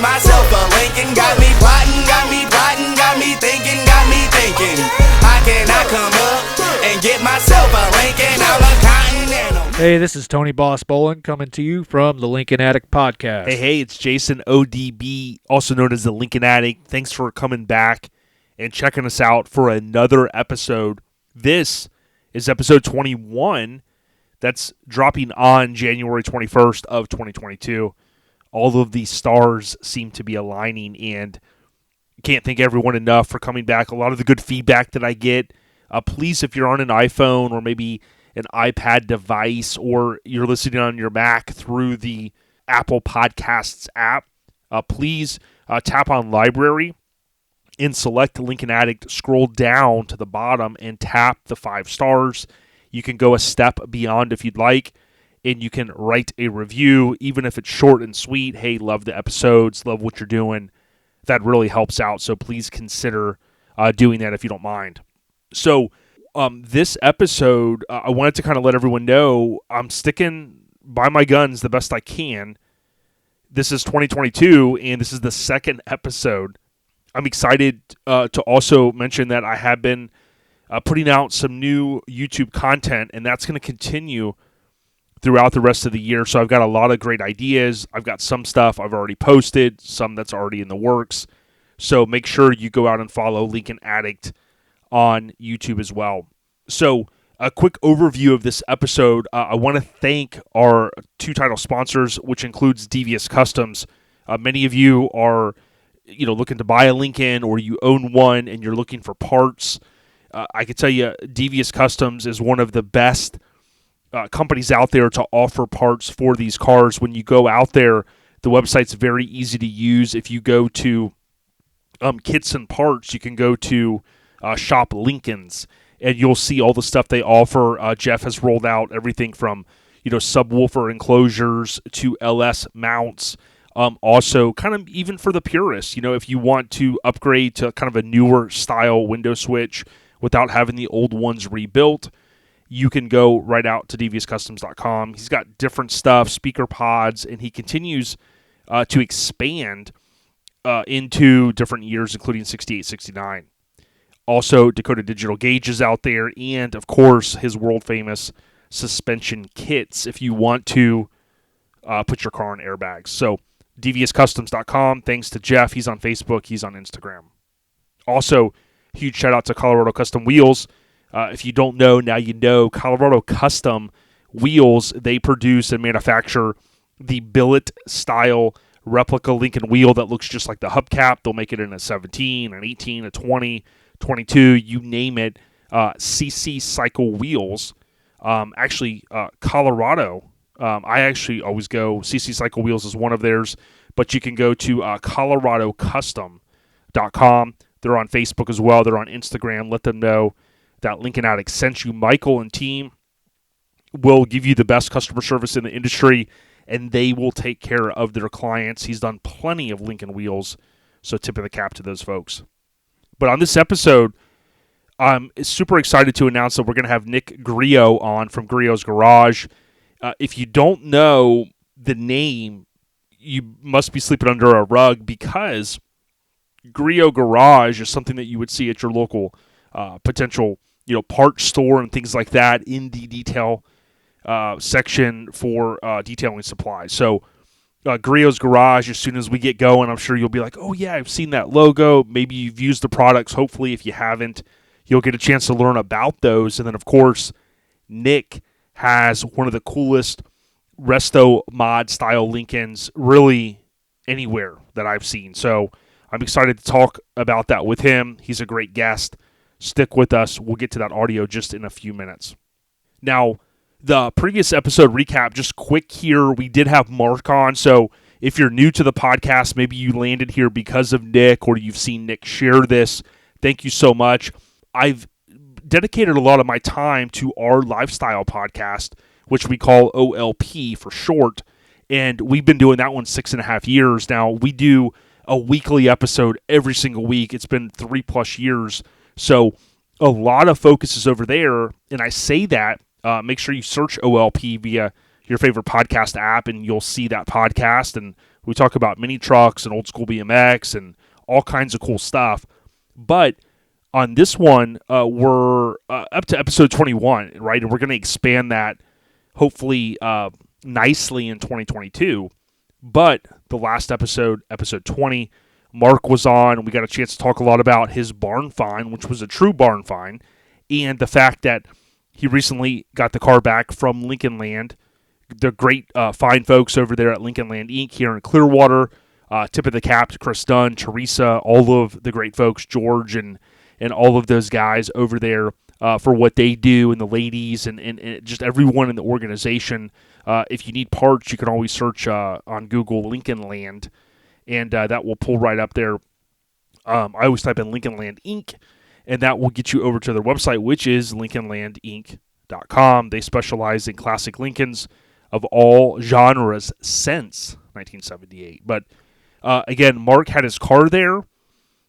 myself a Lincoln. Got me plotting, got me plotting, got me thinking, got me thinking. How can I come up and get myself a Lincoln? I'm a Continental. Hey, this is Tony Boss Bolin coming to you from the Lincoln Addict Podcast. Hey, it's Jason ODB, also known as the Lincoln Addict. Thanks for coming back and checking us out for another episode. This is episode 21. That's dropping on January 21st of 2022. All of these stars seem to be aligning, and can't thank everyone enough for coming back. A lot of the good feedback that I get. Please, if you're on an iPhone or maybe an iPad device, or you're listening on your Mac through the Apple Podcasts app, please tap on Library and select Lincoln Addict. Scroll down to the bottom and tap the 5 stars. You can go a step beyond if you'd like, and you can write a review, even if it's short and sweet. Hey, love the episodes, love what you're doing. That really helps out, so please consider doing that if you don't mind. So this episode, I wanted to kind of let everyone know I'm sticking by my guns the best I can. This is 2022, and this is the second episode. I'm excited to also mention that I have been putting out some new YouTube content, and that's going to continue throughout the rest of the year. So I've got a lot of great ideas. I've got some stuff I've already posted, some that's already in the works. So make sure you go out and follow Lincoln Addict on YouTube as well. So a quick overview of this episode. I want to thank our 2 title sponsors, which includes Devious Customs. Many of you are looking to buy a Lincoln, or you own one and you're looking for parts. I can tell you Devious Customs is one of the best companies out there to offer parts for these cars. When you go out there, the website's very easy to use. If you go to Kits and Parts, you can go to Shop Lincolns, and you'll see all the stuff they offer. Jeff has rolled out everything from subwoofer enclosures to LS mounts. Also, kind of even for the purists, if you want to upgrade to kind of a newer style window switch without having the old ones rebuilt, you can go right out to deviouscustoms.com. He's got different stuff, speaker pods, and he continues to expand into different years, including 68, 69. Also, Dakota Digital Gauges out there, and, of course, his world-famous suspension kits if you want to put your car on airbags. So, deviouscustoms.com. Thanks to Jeff. He's on Facebook. He's on Instagram. Also, huge shout-out to Colorado Custom Wheels. If you don't know, now you know. Colorado Custom Wheels, they produce and manufacture the billet-style replica Lincoln wheel that looks just like the hubcap. They'll make it in a 17, an 18, a 20, 22, you name it. CC Cycle Wheels. Colorado. I actually always go, CC Cycle Wheels is one of theirs, but you can go to coloradocustom.com. They're on Facebook as well. They're on Instagram. Let them know that Lincoln Addict sent you. Michael and team will give you the best customer service in the industry, and they will take care of their clients. He's done plenty of Lincoln wheels, so tip of the cap to those folks. But on this episode, I'm super excited to announce that we're going to have Nick Griot on from Griot's Garage. If you don't know the name, you must be sleeping under a rug, because Griot Garage is something that you would see at your local potential parts store and things like that in the detail section for detailing supplies. So Griot's Garage, as soon as we get going, I'm sure you'll be like, oh yeah, I've seen that logo. Maybe you've used the products. Hopefully, if you haven't, you'll get a chance to learn about those. And then, of course, Nick has one of the coolest resto mod style Lincolns really anywhere that I've seen. So I'm excited to talk about that with him. He's a great guest. Stick with us. We'll get to that audio just in a few minutes. Now, the previous episode recap, just quick here, we did have Mark on. So if you're new to the podcast, maybe you landed here because of Nick, or you've seen Nick share this, thank you so much. I've dedicated a lot of my time to our lifestyle podcast, which we call OLP for short, and we've been doing that one 6.5 years now. We do a weekly episode every single week. It's been 3+ years, so a lot of focus is over there, and I say that, make sure you search OLP via your favorite podcast app, and you'll see that podcast, and We talk about mini trucks and old school BMX and all kinds of cool stuff. But on this one, we're up to episode 21, right? And we're going to expand that hopefully nicely in 2022. But the last episode, episode 20, Mark was on, and we got a chance to talk a lot about his barn find, which was a true barn find, and the fact that he recently got the car back from Lincoln Land. The great fine folks over there at Lincoln Land Inc. here in Clearwater. Tip of the cap to Chris Dunn, Teresa, all of the great folks, George, and all of those guys over there for what they do, and the ladies, and just everyone in the organization. If you need parts, you can always search on Google Lincoln Land, and that will pull right up there. I always type in Lincoln Land Inc., and that will get you over to their website, which is lincolnlandinc.com. They specialize in classic Lincolns of all genres since 1978. But again, Mark had his car there.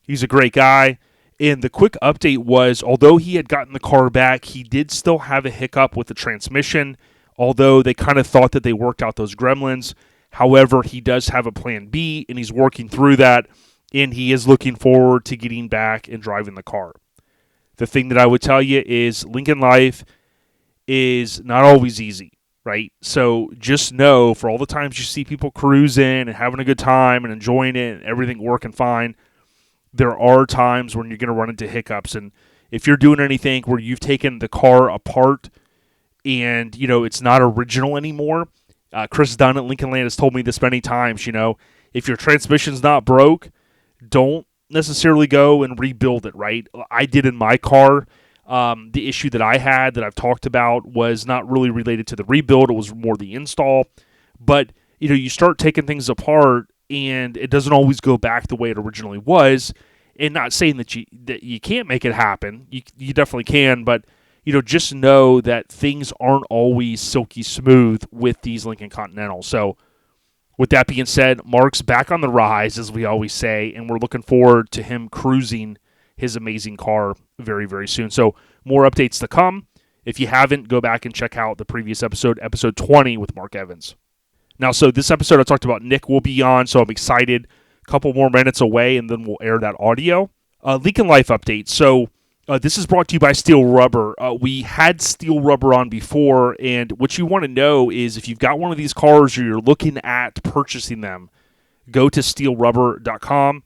He's a great guy. And the quick update was, although he had gotten the car back, he did still have a hiccup with the transmission, although they kind of thought that they worked out those gremlins. However, he does have a plan B, and he's working through that, and he is looking forward to getting back and driving the car. The thing that I would tell you is Lincoln life is not always easy, right? So just know, for all the times you see people cruising and having a good time and enjoying it and everything working fine, there are times when you're going to run into hiccups. And if you're doing anything where you've taken the car apart and, it's not original anymore, Chris Dunn at Lincoln Land has told me this many times, if your transmission's not broke, don't necessarily go and rebuild it, right? I did in my car. The issue that I had that I've talked about was not really related to the rebuild. It was more the install. But, you start taking things apart, and it doesn't always go back the way it originally was. And not saying that you can't make it happen. You definitely can, but just know that things aren't always silky smooth with these Lincoln Continentals. So with that being said, Mark's back on the rise, as we always say, and we're looking forward to him cruising his amazing car very, very soon. So more updates to come. If you haven't, go back and check out the previous episode, episode 20 with Mark Evans. Now, so this episode I talked about Nick will be on, so I'm excited. A couple more minutes away, and then we'll air that audio. Lincoln Life update. So this is brought to you by Steel Rubber. We had Steel Rubber on before, and what you want to know is if you've got one of these cars or you're looking at purchasing them, go to steelrubber.com,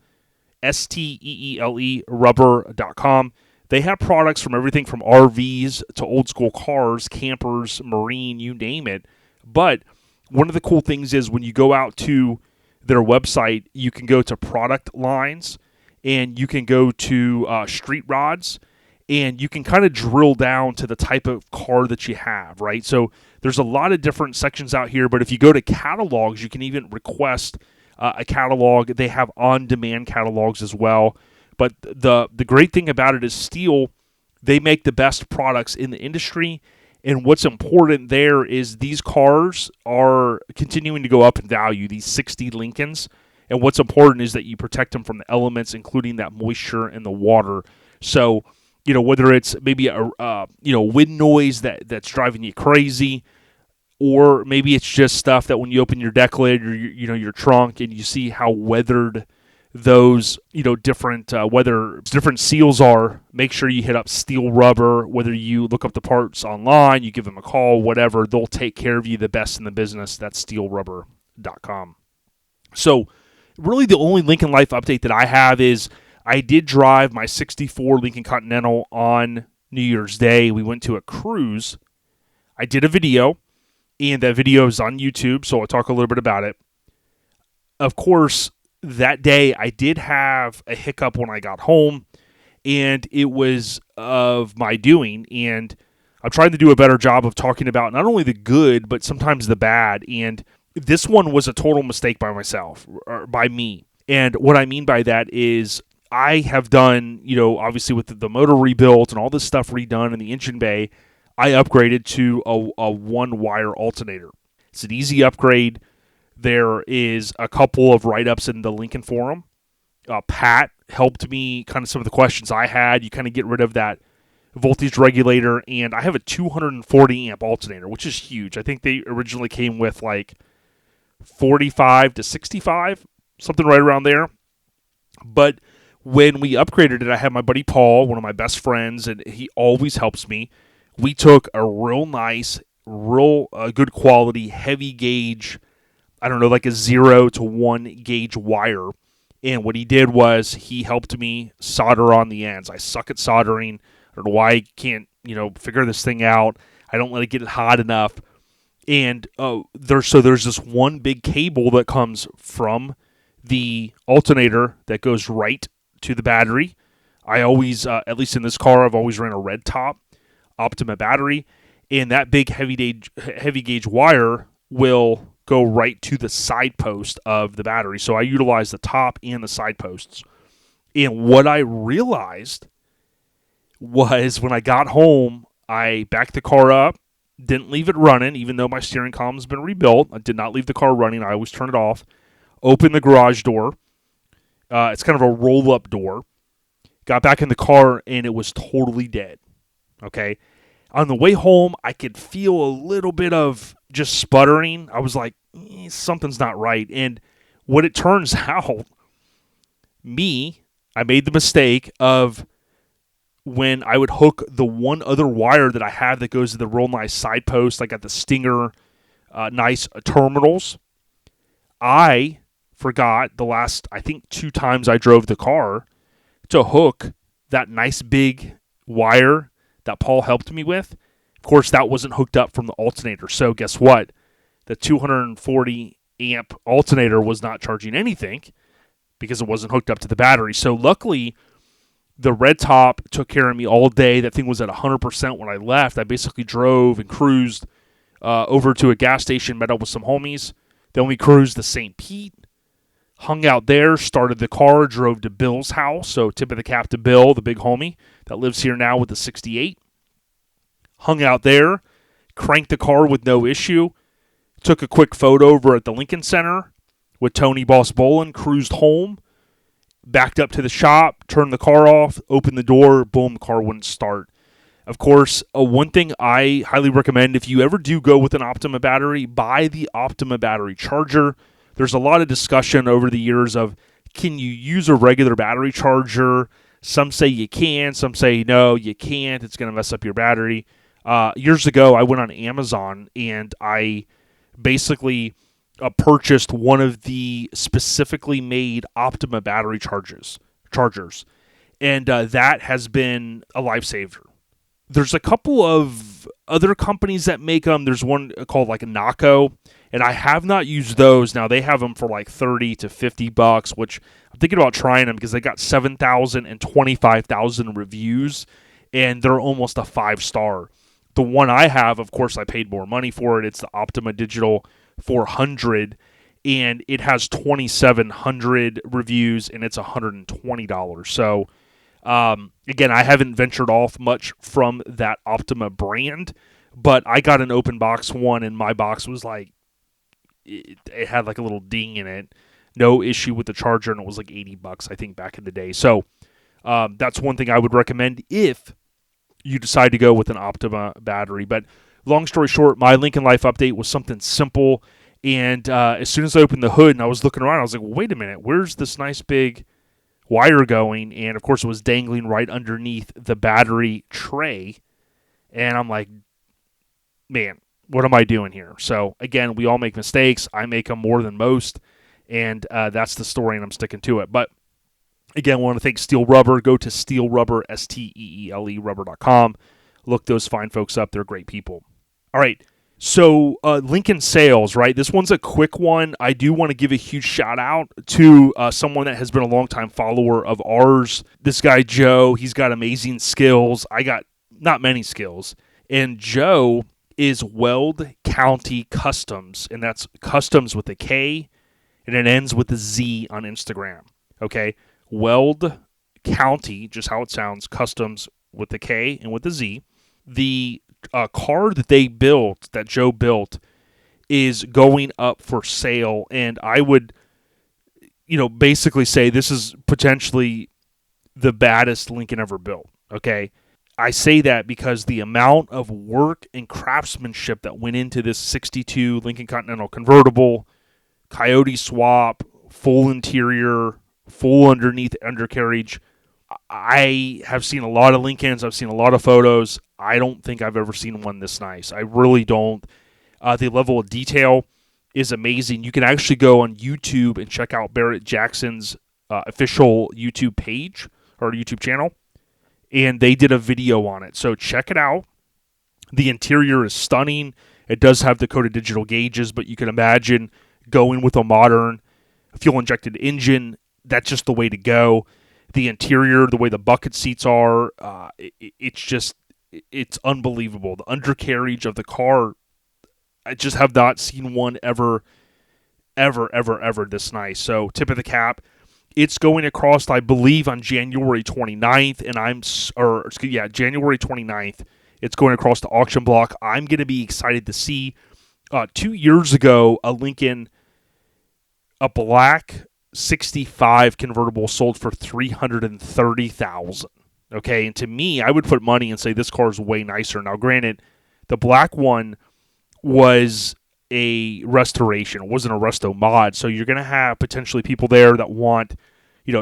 STEELE rubber.com. They have products from everything from RVs to old school cars, campers, marine, you name it. But one of the cool things is when you go out to their website, you can go to product lines, and you can go to street rods, and you can kind of drill down to the type of car that you have, right? So there's a lot of different sections out here, but if you go to catalogs, you can even request a catalog. They have on-demand catalogs as well. But the great thing about it is Steel, they make the best products in the industry, and what's important there is these cars are continuing to go up in value, these 60 Lincolns, and what's important is that you protect them from the elements, including that moisture and the water. So, whether it's maybe a wind noise that's driving you crazy, or maybe it's just stuff that when you open your deck lid or your trunk and you see how weathered those different seals are, make sure you hit up Steel Rubber. Whether you look up the parts online, you give them a call, whatever, they'll take care of you, the best in the business. That's steelrubber.com. So really the only Lincoln Life update that I have is I did drive my 64 Lincoln Continental on New Year's Day. We went to a cruise. I did a video, and that video is on YouTube, so I'll talk a little bit about it. Of course, that day I did have a hiccup when I got home, and it was of my doing, and I'm trying to do a better job of talking about not only the good, but sometimes the bad, and this one was a total mistake by myself, or by me. And what I mean by that is I have done, obviously with the motor rebuilt and all this stuff redone in the engine bay, I upgraded to a one-wire alternator. It's an easy upgrade. There is a couple of write-ups in the Lincoln forum. Pat helped me kind of some of the questions I had. You kind of get rid of that voltage regulator, and I have a 240 amp alternator, which is huge. I think they originally came with like $45 to $65, something right around there. But when we upgraded it, I had my buddy Paul, one of my best friends, and he always helps me. We took a real nice, good quality, heavy gauge, I don't know, like a 0 to 1 gauge wire. And what he did was he helped me solder on the ends. I suck at soldering. I don't know why I can't, figure this thing out. I don't let it get hot enough. And there's this one big cable that comes from the alternator that goes right to the battery. I always, at least in this car, I've always ran a red top Optima battery. And that big heavy gauge wire will go right to the side post of the battery. So I utilize the top and the side posts. And what I realized was when I got home, I backed the car up, didn't leave it running, even though my steering column's been rebuilt. I did not leave the car running. I always turn it off. Open the garage door. It's kind of a roll-up door. Got back in the car, and it was totally dead. Okay? On the way home, I could feel a little bit of just sputtering. I was like, something's not right. And what it turns out, I made the mistake of when I would hook the one other wire that I have that goes to the real nice side post. I got the Stinger nice terminals. I forgot the last, I think, 2 times I drove the car to hook that nice big wire that Paul helped me with. Of course, that wasn't hooked up from the alternator. So guess what? The 240 amp alternator was not charging anything because it wasn't hooked up to the battery. So luckily, the red top took care of me all day. That thing was at 100% when I left. I basically drove and cruised over to a gas station, met up with some homies. Then we cruised to St. Pete, hung out there, started the car, drove to Bill's house. So tip of the cap to Bill, the big homie that lives here now with the 68. Hung out there, cranked the car with no issue. Took a quick photo over at the Lincoln Center with Tony Boss Bolin, cruised home. Backed up to the shop, turned the car off, opened the door, boom, the car wouldn't start. Of course, one thing I highly recommend, if you ever do go with an Optima battery, buy the Optima battery charger. There's a lot of discussion over the years of, can you use a regular battery charger? Some say you can, some say no, you can't. It's going to mess up your battery. Years ago, I went on Amazon and I basically purchased one of the specifically made Optima battery chargers, and that has been a lifesaver. There's a couple of other companies that make them. There's one called like Naco, and I have not used those. Now they have them for like $30 to $50, which I'm thinking about trying them because they got 7,000 and 25,000 reviews, and they're almost a 5-star. The one I have, of course, I paid more money for it. It's the Optima Digital 400, and it has 2,700 reviews, and it's $120. So, again, I haven't ventured off much from that Optima brand, but I got an open box one, and my box was like, it had like a little ding in it. No issue with the charger, and it was like $80, I think, back in the day. So, that's one thing I would recommend if you decide to go with an Optima battery. But long story short, my Lincoln Life update was something simple, and as soon as I opened the hood and I was looking around, I was like, well, wait a minute, where's this nice big wire going? And, of course, it was dangling right underneath the battery tray, and I'm like, man, what am I doing here? So, again, we all make mistakes. I make them more than most, and that's the story, and I'm sticking to it. But again, I want to thank Steel Rubber. Go to Steel Rubber, STEELE rubber.com. Look those fine folks up. They're great people. All right, so Lincoln sales, right? This one's a quick one. I do want to give a huge shout-out to someone that has been a longtime follower of ours. This guy, Joe, he's got amazing skills. I got not many skills. And Joe is Weld County Customs, and that's Customs with a K, and it ends with a Z on Instagram, okay? Weld County, just how it sounds, Customs with a K and with a Z. The car that they built, that Joe built, is going up for sale, and I would, basically say this is potentially the baddest Lincoln ever built, okay? I say that because the amount of work and craftsmanship that went into this 62 Lincoln Continental convertible, coyote swap, full interior, full undercarriage. I have seen a lot of Lincolns. I've seen a lot of photos. I don't think I've ever seen one this nice. I really don't. The level of detail is amazing. You can actually go on YouTube and check out Barrett Jackson's official YouTube page or YouTube channel, and they did a video on it. So check it out. The interior is stunning. It does have the coated digital gauges, but you can imagine going with a modern fuel-injected engine. That's just the way to go. The interior, the way the bucket seats are, it's unbelievable. The undercarriage of the car, I just have not seen one ever this nice. So tip of the cap. It's going across, I believe, on January 29th, January 29th. It's going across the auction block. I'm going to be excited to see. 2 years ago, a black 65 convertible sold for $330,000. Okay, and to me, I would put money and say this car is way nicer. Now, granted, the black one was a restoration. It wasn't a resto mod, so you're going to have potentially people there that want,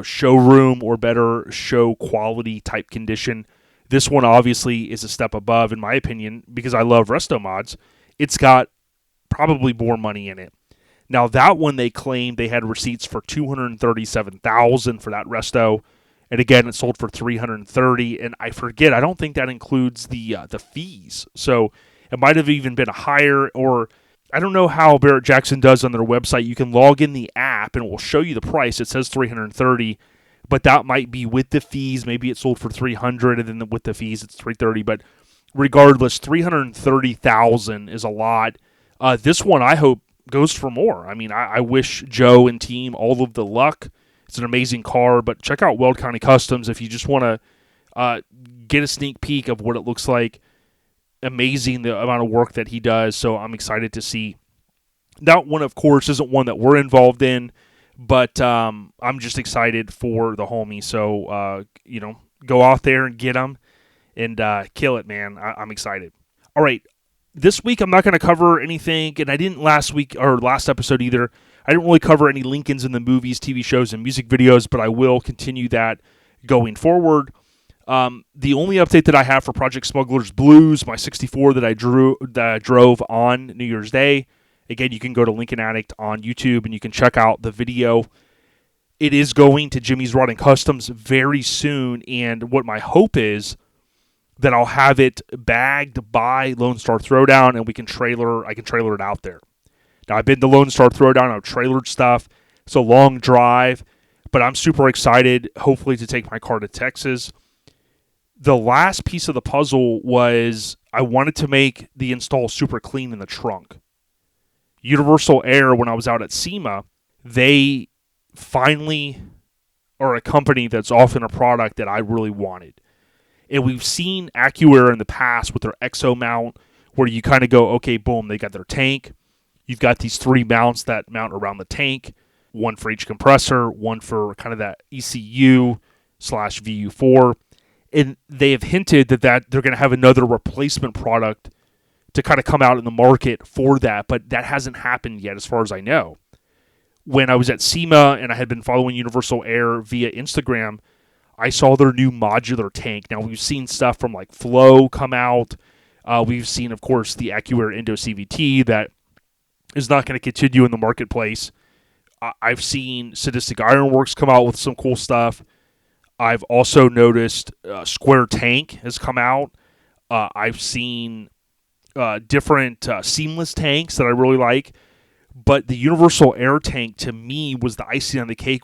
showroom or better show quality type condition. This one obviously is a step above, in my opinion, because I love resto mods. It's got probably more money in it. Now, that one, they claimed they had receipts for $237,000 for that resto. And again, it sold for $330,000. And I forget, I don't think that includes the fees. So it might have even been a higher, or I don't know how Barrett Jackson does on their website. You can log in the app and it will show you the price. It says $330,000, but that might be with the fees. Maybe it sold for $300,000 and then with the fees it's $330,000. But regardless, $330,000 is a lot. This one, I hope, goes for more. I mean, I wish Joe and team all of the luck. It's an amazing car, but check out Weld County Customs if you just want to get a sneak peek of what it looks like. Amazing the amount of work that he does, so I'm excited to see. That one, of course, isn't one that we're involved in, but I'm just excited for the homie. So, go out there and get them and kill it, man. I'm excited. All right. This week, I'm not going to cover anything, and I didn't last episode either. I didn't really cover any Lincolns in the movies, TV shows, and music videos, but I will continue that going forward. The only update that I have for Project Smuggler's Blues, my 64 that I drove on New Year's Day. Again, you can go to Lincoln Addict on YouTube, and you can check out the video. It is going to Jimmy's Rod and Customs very soon, and what my hope is that I'll have it bagged by Lone Star Throwdown, and I can trailer it out there. Now, I've been to Lone Star Throwdown, I've trailered stuff. It's a long drive, but I'm super excited, hopefully, to take my car to Texas. The last piece of the puzzle was I wanted to make the install super clean in the trunk. Universal Air, when I was out at SEMA, they finally are a company that's offering a product that I really wanted. And we've seen AccuAir in the past with their Exo mount, where you kind of go, okay, boom, they got their tank. You've got these 3 mounts that mount around the tank, one for each compressor, one for kind of that ECU/VU4. And they have hinted that they're going to have another replacement product to kind of come out in the market for that, but that hasn't happened yet as far as I know. When I was at SEMA and I had been following Universal Air via Instagram, I saw their new modular tank. Now, we've seen stuff from like Flow come out. We've seen, of course, the AccuAir Indo CVT that is not going to continue in the marketplace. I've seen Sadistic Ironworks come out with some cool stuff. I've also noticed Square Tank has come out. I've seen different seamless tanks that I really like. But the Universal Air tank, to me, was the icing on the cake.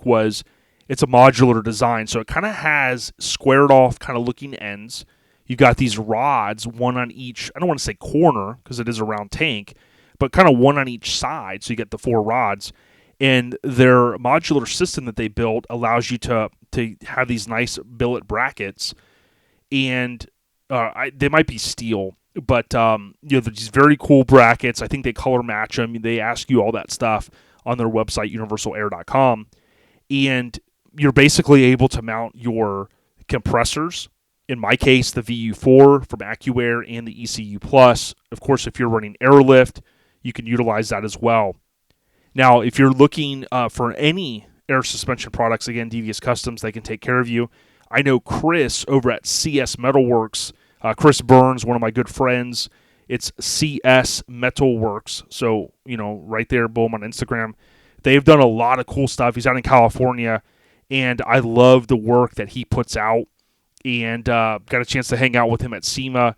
It's a modular design, so it kind of has squared off kind of looking ends. You've got these rods, one on each, I don't want to say corner because it is a round tank, but kind of one on each side, so you get the 4 rods. And their modular system that they built allows you to have these nice billet brackets, and they might be steel, but they're these very cool brackets. I think they color match them. They ask you all that stuff on their website, universalair.com, and you're basically able to mount your compressors. In my case, the VU4 from AccuAir and the ECU Plus. Of course, if you're running airlift, you can utilize that as well. Now, if you're looking for any air suspension products, again, Devious Customs, they can take care of you. I know Chris over at CS Metalworks, Chris Burns, one of my good friends. It's CS Metalworks. So, right there, boom, on Instagram. They've done a lot of cool stuff. He's out in California, and I love the work that he puts out. And got a chance to hang out with him at SEMA.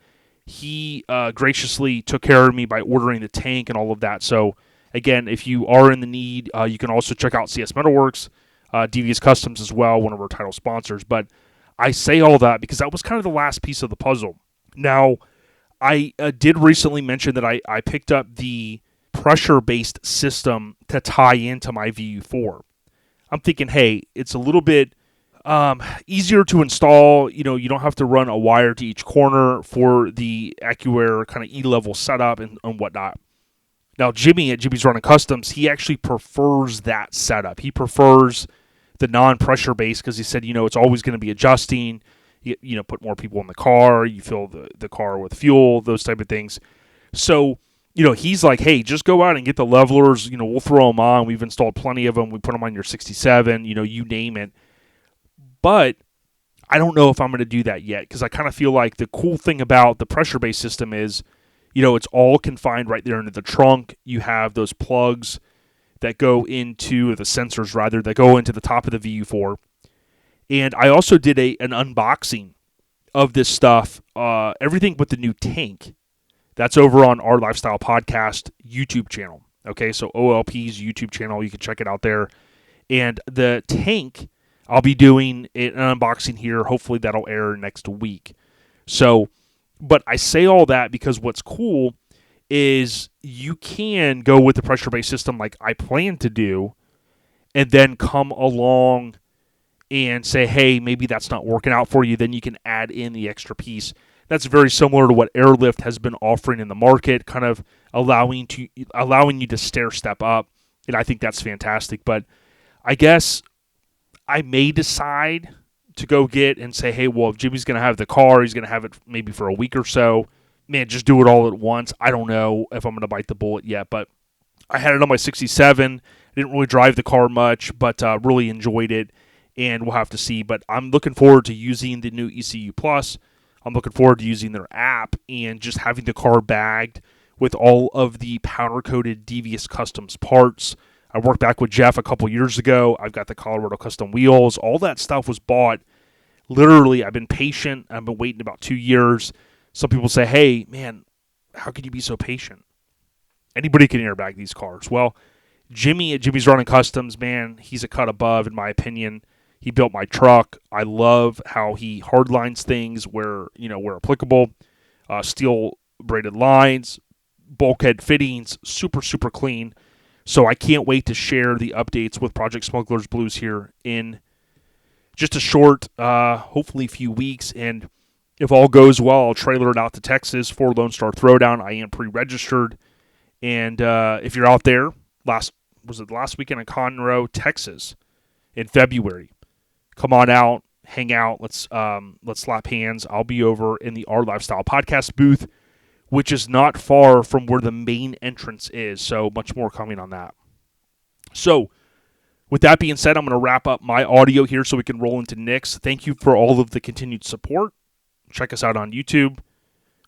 He graciously took care of me by ordering the tank and all of that. So, again, if you are in the need, you can also check out CS Metalworks, Devious Customs as well, one of our title sponsors. But I say all that because that was kind of the last piece of the puzzle. Now, I did recently mention that I picked up the pressure-based system to tie into my VU4. I'm thinking, hey, it's a little bit easier to install. You don't have to run a wire to each corner for the AccuAir kind of E-level setup and whatnot. Now, Jimmy at Jimmy's Running Customs, he actually prefers that setup. He prefers the non-pressure base because he said, it's always going to be adjusting. You put more people in the car, you fill the car with fuel, those type of things. So, he's like, hey, just go out and get the levelers. We'll throw them on. We've installed plenty of them. We put them on your 67, you name it. But I don't know if I'm going to do that yet because I kind of feel like the cool thing about the pressure-based system is, it's all confined right there into the trunk. You have those plugs that go into, the sensors rather, that go into the top of the VU4. And I also did an unboxing of this stuff, everything but the new tank. That's over on our Lifestyle Podcast YouTube channel. Okay, so OLP's YouTube channel, you can check it out there. And the tank, I'll be doing an unboxing here. Hopefully that'll air next week. So, but I say all that because what's cool is you can go with the pressure-based system like I plan to do and then come along and say, hey, maybe that's not working out for you. Then you can add in the extra piece. That's very similar to what Airlift has been offering in the market, kind of allowing you to stair step up, and I think that's fantastic. But I guess I may decide to go get and say, hey, well, if Jimmy's going to have the car, he's going to have it maybe for a week or so. Man, just do it all at once. I don't know if I'm going to bite the bullet yet, but I had it on my 67. I didn't really drive the car much, but really enjoyed it, and we'll have to see. But I'm looking forward to using the new ECU Plus. I'm looking forward to using their app and just having the car bagged with all of the powder-coated Devious Customs parts. I worked back with Jeff a couple years ago. I've got the Colorado custom wheels. All that stuff was bought. Literally, I've been patient. I've been waiting about 2 years. Some people say, hey, man, how could you be so patient? Anybody can airbag these cars. Well, Jimmy at Jimmy's Running Customs, man, he's a cut above, in my opinion. He built my truck. I love how he hardlines things where applicable. Steel braided lines, bulkhead fittings, super, super clean. So I can't wait to share the updates with Project Smuggler's Blues here in just a short, hopefully few weeks. And if all goes well, I'll trailer it out to Texas for Lone Star Throwdown. I am pre-registered. And if you're out there, last weekend in Conroe, Texas, in February, come on out, hang out, let's slap hands. I'll be over in the Our Lifestyle Podcast booth, which is not far from where the main entrance is. So much more coming on that. So with that being said, I'm going to wrap up my audio here so we can roll into Nick's. Thank you for all of the continued support. Check us out on YouTube.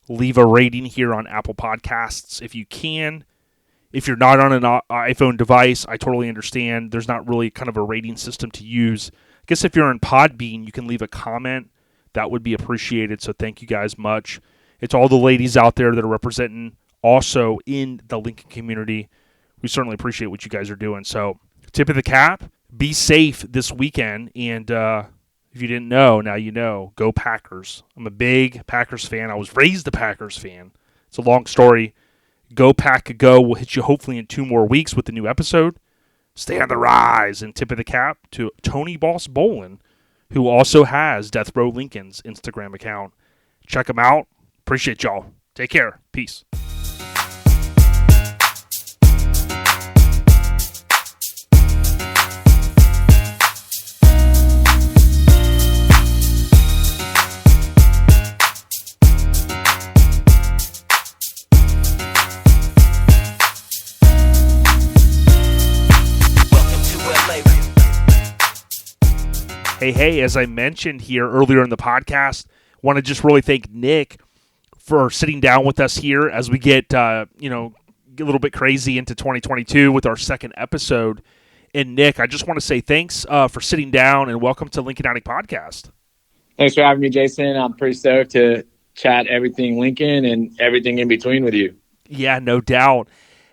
Leave a rating here on Apple Podcasts if you can. If you're not on an iPhone device, I totally understand. There's not really kind of a rating system to use. I guess if you're in Podbean, you can leave a comment. That would be appreciated, so thank you guys much. It's all the ladies out there that are representing also in the Lincoln community. We certainly appreciate what you guys are doing. So, tip of the cap, be safe this weekend. And if you didn't know, now you know. Go Packers. I'm a big Packers fan. I was raised a Packers fan. It's a long story. Go Pack Go. We'll hit you hopefully in 2 more weeks with the new episode. Stay on the rise. And tip of the cap to Tony Boss Bolin, who also has Death Row Lincoln's Instagram account. Check him out. Appreciate y'all. Take care. Peace. Hey, as I mentioned here earlier in the podcast, want to just really thank Nick for sitting down with us here as we get a little bit crazy into 2022 with our second episode. And Nick, I just want to say thanks for sitting down and welcome to Lincoln Addict Podcast. Thanks for having me, Jason. I'm pretty stoked to chat everything Lincoln and everything in between with you. Yeah, no doubt.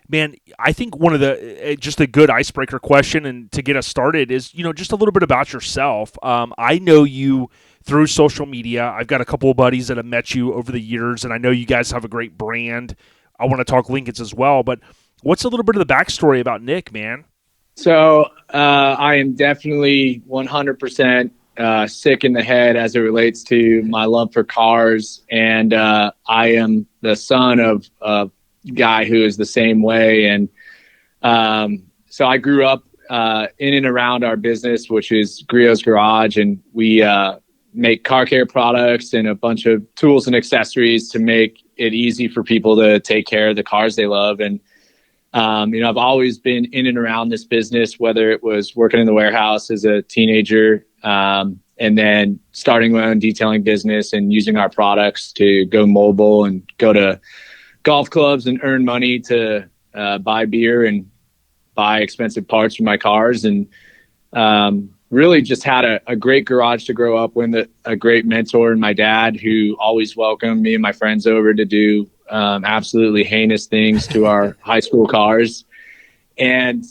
Man, I think one of the just a good icebreaker question and to get us started is, just a little bit about yourself. I know you through social media. I've got a couple of buddies that have met you over the years, and I know you guys have a great brand. I want to talk Lincolns as well, but what's a little bit of the backstory about Nick, man? So I am definitely 100% sick in the head as it relates to my love for cars, and I am the son of a guy who is the same way. And so I grew up in and around our business, which is Griot's Garage, and we make car care products and a bunch of tools and accessories to make it easy for people to take care of the cars they love. And I've always been in and around this business, whether it was working in the warehouse as a teenager, and then starting my own detailing business and using our products to go mobile and go to golf clubs and earn money to buy beer and buy expensive parts for my cars. And really just had a great garage to grow up with, a great mentor in my dad, who always welcomed me and my friends over to do absolutely heinous things to our high school cars. And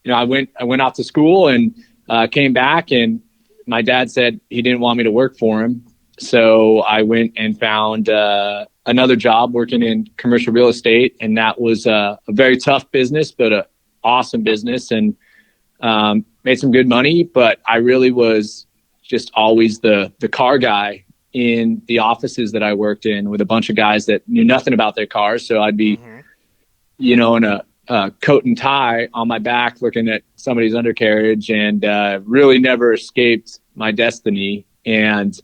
I went off to school and came back, and my dad said he didn't want me to work for him. So I went and found another job working in commercial real estate, and that was a very tough business, but an awesome business, and made some good money. But I really was just always the car guy in the offices that I worked in with a bunch of guys that knew nothing about their cars. So I'd be, in a coat and tie on my back looking at somebody's undercarriage, and really never escaped my destiny. And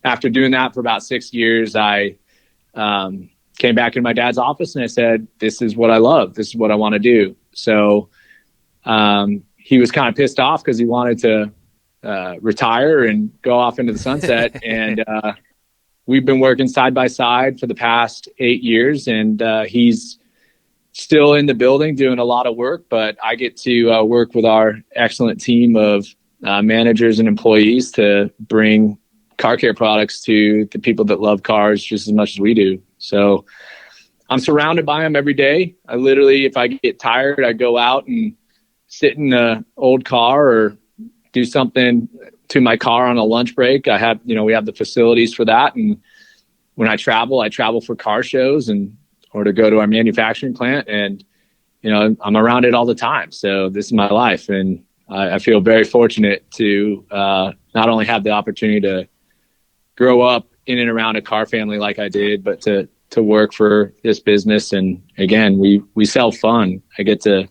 after doing that for about 6 years, I came back in my dad's office and I said, this is what I love. This is what I want to do. So he was kind of pissed off because he wanted to retire and go off into the sunset. And we've been working side by side for the past 8 years, and he's still in the building doing a lot of work, but I get to work with our excellent team of managers and employees to bring car care products to the people that love cars just as much as we do. So I'm surrounded by them every day. I literally, if I get tired, I go out and sit in an old car or do something to my car on a lunch break. I have, we have the facilities for that. And when I travel for car shows or to go to our manufacturing plant, and, I'm around it all the time. So this is my life. And I feel very fortunate to not only have the opportunity to grow up in and around a car family like I did, but to work for this business. And again, we sell fun. I get to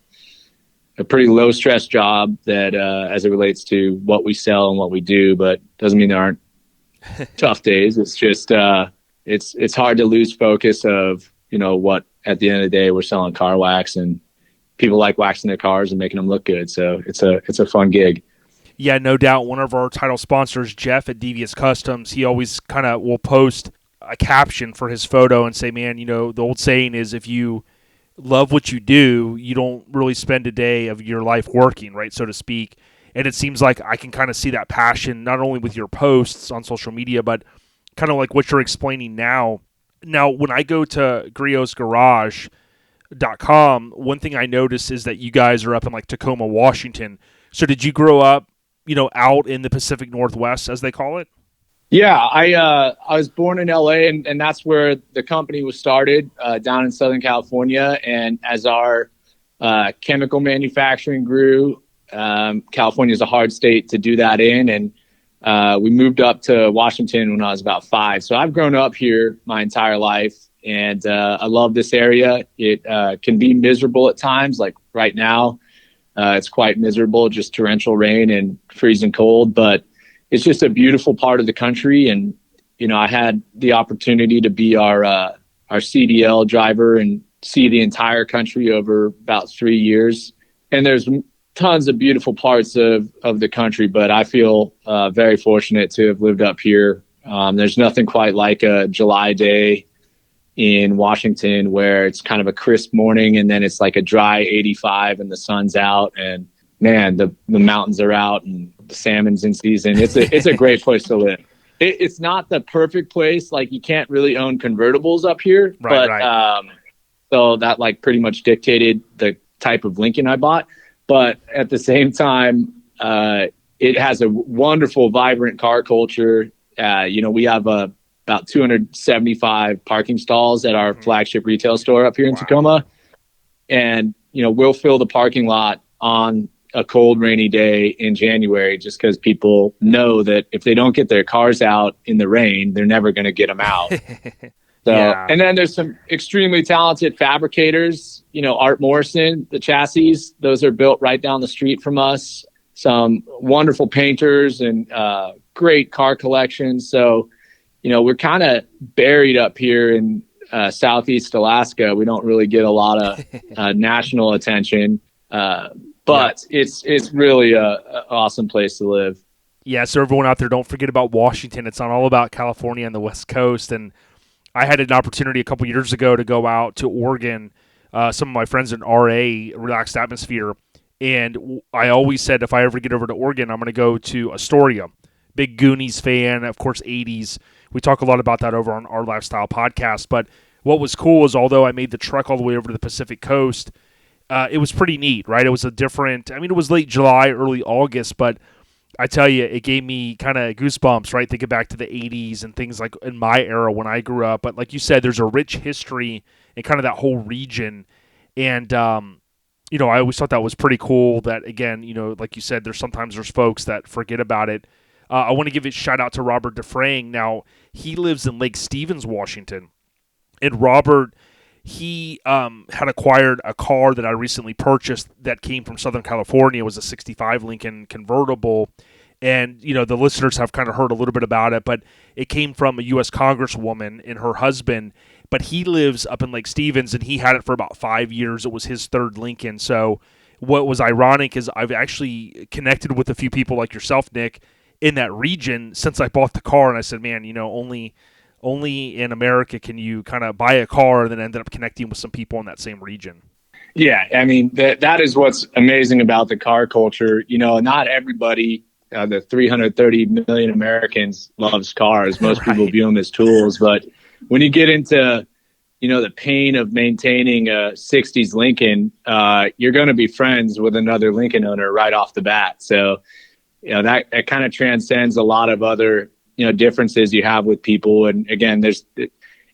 a pretty low stress job that as it relates to what we sell and what we do, but doesn't mean there aren't tough days. It's just it's hard to lose focus of what at the end of the day we're selling car wax, and people like waxing their cars and making them look good. So it's a fun gig. Yeah, no doubt. One of our title sponsors, Jeff at Devious Customs, he always kind of will post a caption for his photo and say, man, the old saying is if you love what you do, you don't really spend a day of your life working, right, so to speak. And it seems like I can kind of see that passion not only with your posts on social media, but kind of like what you're explaining now. Now, when I go to griotsgarage.com, one thing I notice is that you guys are up in like Tacoma, Washington. So did you grow up, out in the Pacific Northwest, as they call it? Yeah, I was born in L.A. and that's where the company was started, down in Southern California. And as our chemical manufacturing grew, California is a hard state to do that in. And we moved up to Washington when I was about 5. So I've grown up here my entire life, and I love this area. It can be miserable at times, like right now. It's quite miserable, just torrential rain and freezing cold, but it's just a beautiful part of the country. And, I had the opportunity to be our CDL driver and see the entire country over about 3 years. And there's tons of beautiful parts of the country, but I feel very fortunate to have lived up here. There's nothing quite like a July day in Washington where it's kind of a crisp morning and then it's like a dry 85 and the sun's out and man, the mountains are out and the salmon's in season. It's a great place to live. It's not the perfect place. Like you can't really own convertibles up here, right. So that like pretty much dictated the type of Lincoln I bought. But at the same time, it has a wonderful, vibrant car culture. We have about 275 parking stalls at our flagship retail store up here in Tacoma. And, we'll fill the parking lot on a cold, rainy day in January just because people know that if they don't get their cars out in the rain, they're never going to get them out. And then there's some extremely talented fabricators, Art Morrison, the chassis, those are built right down the street from us. Some wonderful painters and great car collections. So, we're kind of buried up here in Southeast Alaska. We don't really get a lot of national attention, but it's really a awesome place to live. Yeah, so everyone out there, don't forget about Washington. It's not all about California and the West Coast. And I had an opportunity a couple years ago to go out to Oregon. Some of my friends in RA, Relaxed Atmosphere, and I always said if I ever get over to Oregon, I'm going to go to Astoria. Big Goonies fan, of course, 80s. We talk a lot about that over on our Lifestyle podcast. But what was cool is although I made the trek all the way over to the Pacific Coast, it was pretty neat, right? It was it was late July, early August, but I tell you, it gave me kind of goosebumps, right? Thinking back to the 80s and things like in my era when I grew up. But like you said, there's a rich history in kind of that whole region. And, I always thought that was pretty cool that, again, like you said, there's folks that forget about it. I want to give a shout out to Robert DeFrang. Now, he lives in Lake Stevens, Washington. And Robert, he had acquired a car that I recently purchased that came from Southern California. It was a 65 Lincoln convertible. And, the listeners have kind of heard a little bit about it, but it came from a U.S. Congresswoman and her husband. But he lives up in Lake Stevens, and he had it for about 5 years. It was his third Lincoln. So what was ironic is I've actually connected with a few people like yourself, Nick, in that region since I bought the car. And I said, man, only in America can you kind of buy a car, and then ended up connecting with some people in that same region. Yeah, I mean, that is what's amazing about the car culture. Not everybody, the 330 million Americans, loves cars. Most people view them as tools. But when you get into, the pain of maintaining a 60s Lincoln, you're going to be friends with another Lincoln owner right off the bat. So, that kind of transcends a lot of other differences you have with people. And again,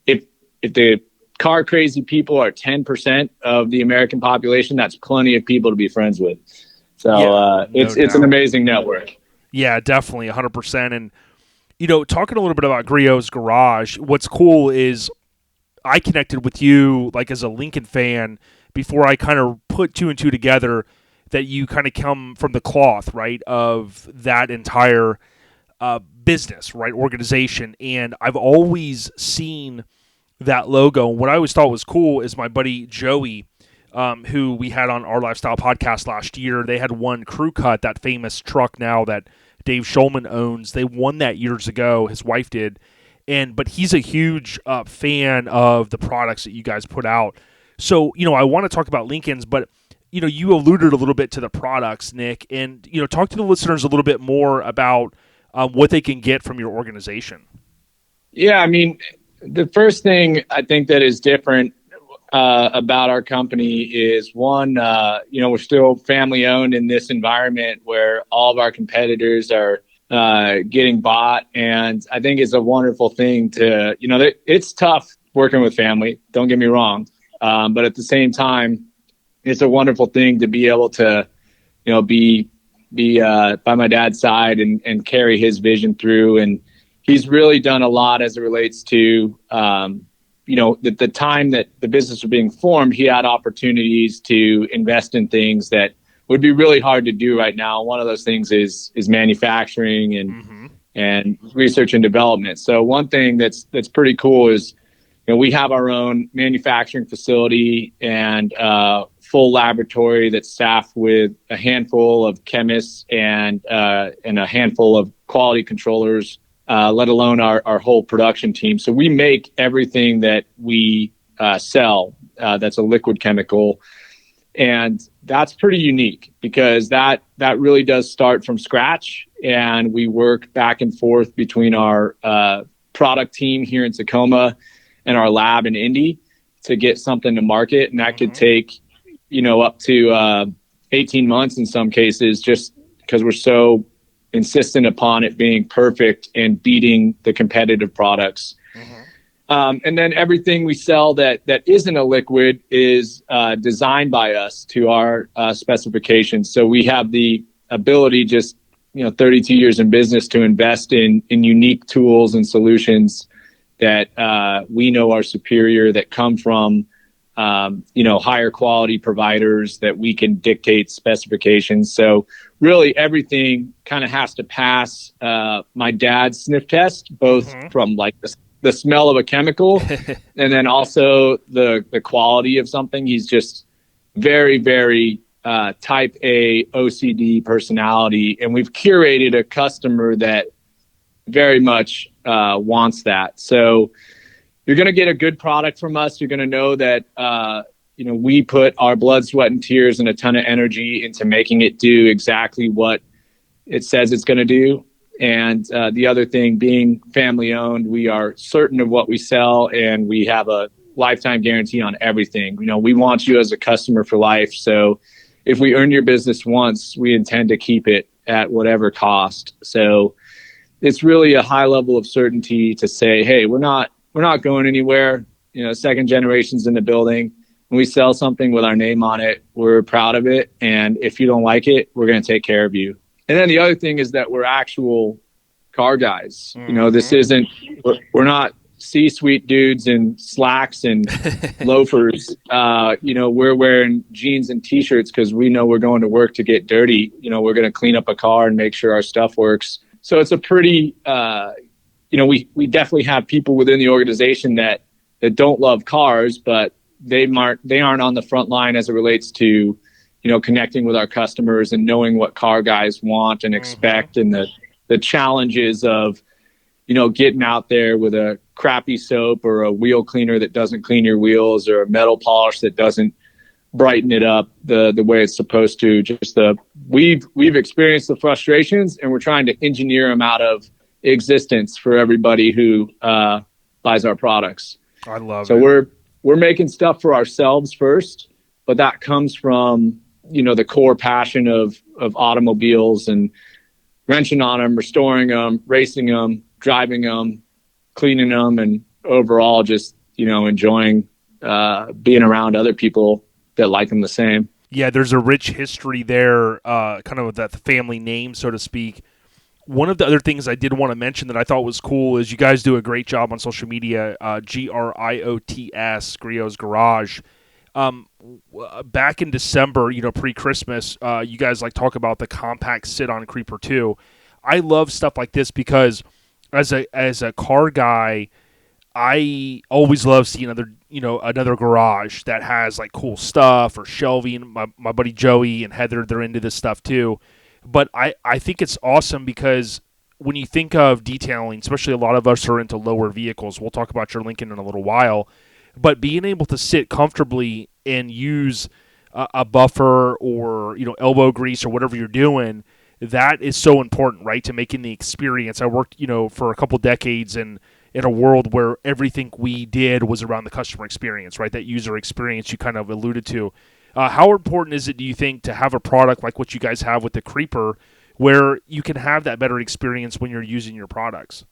if the car crazy people are 10% of the American population, that's plenty of people to be friends with. So it's an amazing network. Yeah, definitely 100%. And, talking a little bit about Griot's Garage, what's cool is I connected with you like as a Lincoln fan before I kind of put two and two together that you kind of come from the cloth, right, of that entire business, right, organization. And I've always seen that logo. And what I always thought was cool is my buddy Joey, who we had on our Lifestyle podcast last year. They had one Crew Cut, that famous truck now that Dave Schulman owns. They won that years ago. His wife did. But he's a huge fan of the products that you guys put out. So, I want to talk about Lincolns, but you alluded a little bit to the products, Nick, and, talk to the listeners a little bit more about what they can get from your organization. Yeah, I mean, the first thing I think that is different about our company is one, we're still family owned in this environment where all of our competitors are getting bought. And I think it's a wonderful thing to, it's tough working with family, don't get me wrong. But at the same time, it's a wonderful thing to be able to, be by my dad's side and carry his vision through. And he's really done a lot as it relates to, the time that the business was being formed. He had opportunities to invest in things that would be really hard to do right now. One of those things is manufacturing and research and development. So one thing that's pretty cool is, we have our own manufacturing facility, and full laboratory that's staffed with a handful of chemists and a handful of quality controllers, let alone our whole production team. So we make everything that we sell that's a liquid chemical. And that's pretty unique because that really does start from scratch. And we work back and forth between our product team here in Tacoma and our lab in Indy to get something to market. And that could take, up to 18 months in some cases, just because we're so insistent upon it being perfect and beating the competitive products. And then everything we sell that isn't a liquid is designed by us to our specifications. So we have the ability, just 32 years in business, to invest in unique tools and solutions that we know are superior, that come from higher quality providers, that we can dictate specifications. So really everything kind of has to pass my dad's sniff test, both from like the smell of a chemical and then also the quality of something. He's just very, very type A OCD personality. And we've curated a customer that very much wants that. So you're going to get a good product from us. You're going to know that, we put our blood, sweat, and tears and a ton of energy into making it do exactly what it says it's going to do. And the other thing, being family owned, we are certain of what we sell, and we have a lifetime guarantee on everything. We want you as a customer for life. So if we earn your business once, we intend to keep it at whatever cost. So it's really a high level of certainty to say, hey, we're not going anywhere. Second generation's in the building. When we sell something with our name on it, we're proud of it. And if you don't like it, we're going to take care of you. And then the other thing is that we're actual car guys. This isn't, we're not C-suite dudes in slacks and loafers. We're wearing jeans and t-shirts because we know we're going to work to get dirty. We're going to clean up a car and make sure our stuff works. So it's a pretty, we definitely have people within the organization that don't love cars, but they aren't on the front line as it relates to, connecting with our customers and knowing what car guys want and expect, and the challenges of, getting out there with a crappy soap or a wheel cleaner that doesn't clean your wheels, or a metal polish that doesn't brighten it up the way it's supposed to. We've experienced the frustrations, and we're trying to engineer them out of existence for everybody who buys our products. I love it. So we're making stuff for ourselves first, but that comes from, the core passion of automobiles and wrenching on them, restoring them, racing them, driving them, cleaning them, and overall just, enjoying being around other people that like them the same. Yeah, there's a rich history there, kind of with that family name, so to speak. One of the other things I did want to mention that I thought was cool is you guys do a great job on social media, GRIOTS, Griot's Garage. Back in December, pre-Christmas, you guys talk about the compact sit-on Creeper 2. I love stuff like this because as a car guy, I always love seeing another garage that has cool stuff or shelving. My buddy Joey and Heather, they're into this stuff too. But I think it's awesome because when you think of detailing, especially a lot of us are into lower vehicles. We'll talk about your Lincoln in a little while. But being able to sit comfortably and use a buffer or elbow grease or whatever you're doing, that is so important, right, to making the experience. I worked for a couple decades in a world where everything we did was around the customer experience, right? That user experience you kind of alluded to. How important is it, do you think, to have a product like what you guys have with the Creeper, where you can have that better experience when you're using your products?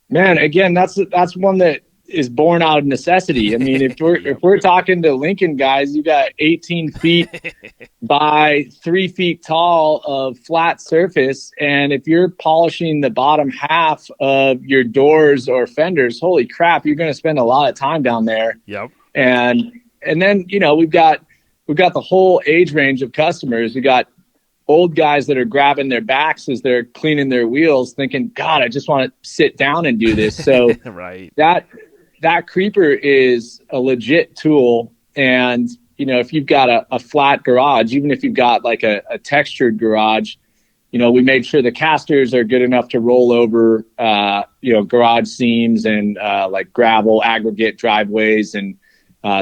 Man, again, that's one that is born out of necessity. I mean, if we're talking to Lincoln guys, you got 18 feet by 3 feet tall of flat surface, and if you're polishing the bottom half of your doors or fenders, holy crap, you're going to spend a lot of time down there. Yep. And then we've got the whole age range of customers. We got old guys that are grabbing their backs as they're cleaning their wheels, thinking, God, I just want to sit down and do this. So right. That Creeper is a legit tool, and if you've got a flat garage, even if you've got like a textured garage, we made sure the casters are good enough to roll over, garage seams and like gravel aggregate driveways and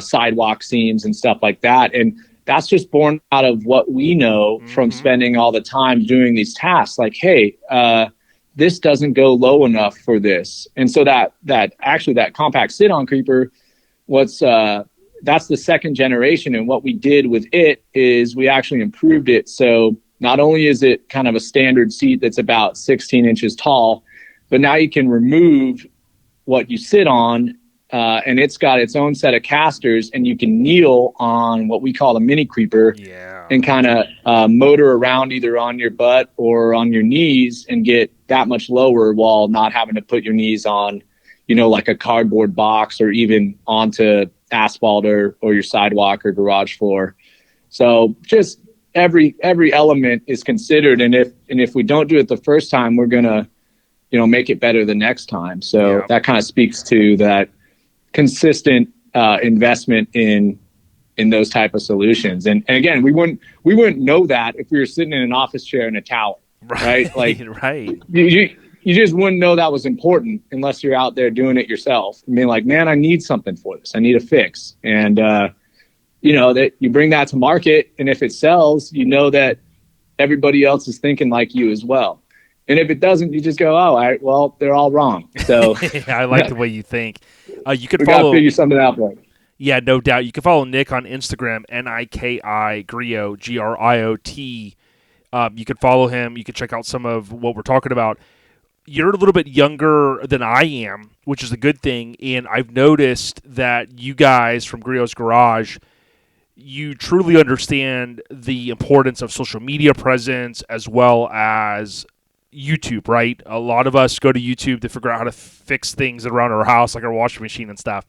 sidewalk seams and stuff like that. And that's just born out of what we know from spending all the time doing these tasks. Like, hey, this doesn't go low enough for this. And so that compact sit-on creeper, that's the second generation. And what we did with it is we actually improved it. So not only is it kind of a standard seat that's about 16 inches tall, but now you can remove what you sit on, and it's got its own set of casters, and you can kneel on what we call a mini creeper and kind of motor around either on your butt or on your knees and get that much lower while not having to put your knees on, like a cardboard box or even onto asphalt or your sidewalk or garage floor. So just every element is considered, and if we don't do it the first time, we're gonna make it better the next time. So that kind of speaks to that consistent investment in those type of solutions. And again, we wouldn't know that if we were sitting in an office chair in a tower, right? Like right. You just wouldn't know that was important unless you're out there doing it yourself. I mean, like, man, I need something for this. I need a fix. And that you bring that to market, and if it sells, that everybody else is thinking like you as well. And if it doesn't, you just go, oh, well, they're all wrong. So I like the way you think. You could we follow. Gotta figure something out for it. Yeah, no doubt. You can follow Nick on Instagram, NIKI Griot, Griot. You can follow him. You can check out some of what we're talking about. You're a little bit younger than I am, which is a good thing. And I've noticed that you guys from Griot's Garage, you truly understand the importance of social media presence as well as YouTube, right? A lot of us go to YouTube to figure out how to fix things around our house, like our washing machine and stuff.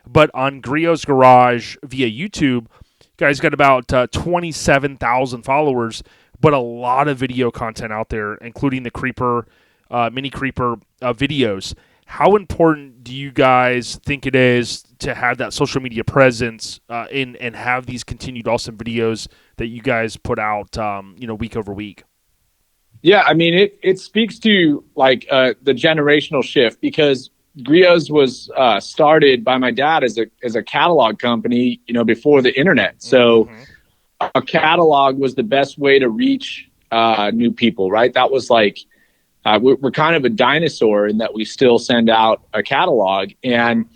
But on Griot's Garage via YouTube, you guys got about 27,000 followers, but a lot of video content out there, including the Creeper, Mini Creeper videos. How important do you guys think it is to have that social media presence and have these continued awesome videos that you guys put out, week over week? Yeah, I mean, it speaks to like the generational shift, because Griot's was started by my dad as a catalog company, before the internet. So a catalog was the best way to reach new people, right? That was like, we're kind of a dinosaur in that we still send out a catalog. And,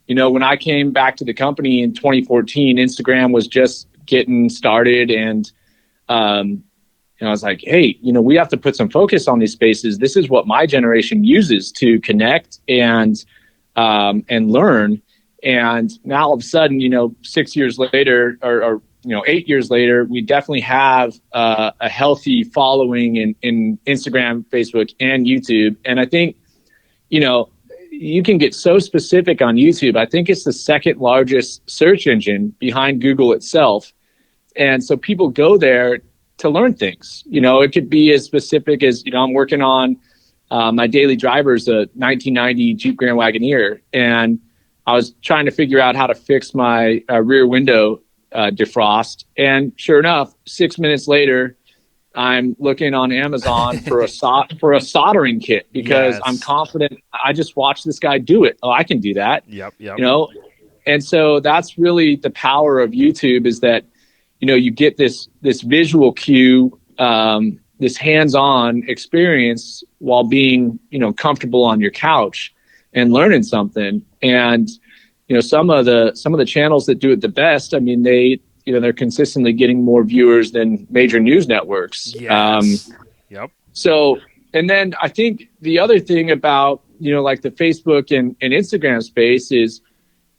when I came back to the company in 2014, Instagram was just getting started. And I was like, hey, we have to put some focus on these spaces. This is what my generation uses to connect and learn. And now all of a sudden, 6 years later or 8 years later, we definitely have a healthy following in Instagram, Facebook, and YouTube. And I think, you can get so specific on YouTube. I think it's the second largest search engine behind Google itself. And so people go there to learn things. It could be as specific as, I'm working on my daily driver's a 1990 Jeep Grand Wagoneer. And I was trying to figure out how to fix my rear window defrost. And sure enough, 6 minutes later, I'm looking on Amazon for a soldering kit, because I'm confident. I just watched this guy do it. Oh, I can do that. Yep. And so that's really the power of YouTube, is that, you get this visual cue, this hands-on experience while being, comfortable on your couch and learning something. And, some of the channels that do it the best, I mean, they're consistently getting more viewers than major news networks. Yes. Yep. So, and then I think the other thing about, like the Facebook and Instagram space is,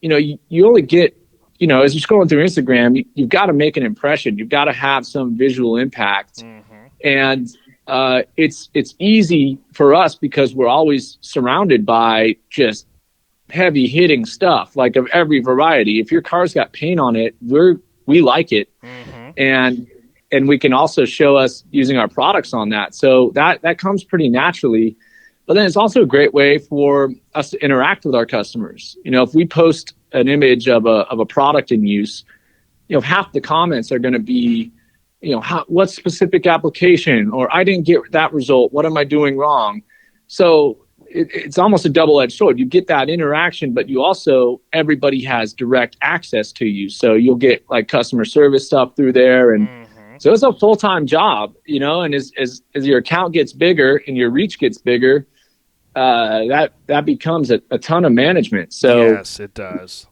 you only get, as you're scrolling through Instagram, you've got to make an impression. You've got to have some visual impact. And it's easy for us because we're always surrounded by just heavy hitting stuff, like of every variety. If your car's got paint on it, we like it. And we can also show us using our products on that. So that comes pretty naturally. But then it's also a great way for us to interact with our customers. If we post an image of a product in use, half the comments are going to be, what specific application, or I didn't get that result. What am I doing wrong? So it's almost a double-edged sword. You get that interaction, but you also, everybody has direct access to you. So you'll get like customer service stuff through there. And so it's a full-time job, and as your account gets bigger and your reach gets bigger, that becomes a ton of management. So yes, it does.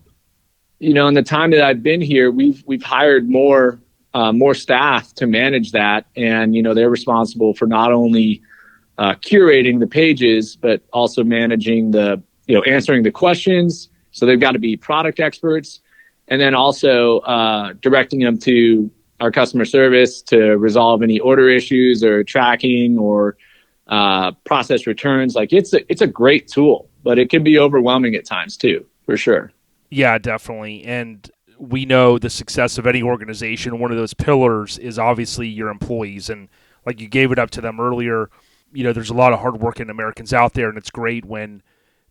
In the time that I've been here, we've hired more staff to manage that. And, they're responsible for not only curating the pages, but also managing answering the questions. So they've got to be product experts, and then also directing them to our customer service to resolve any order issues or tracking or process returns. Like it's a great tool, but it can be overwhelming at times too, for sure. Yeah, definitely. And we know the success of any organization, one of those pillars is obviously your employees. And like you gave it up to them earlier, there's a lot of hardworking Americans out there, and it's great when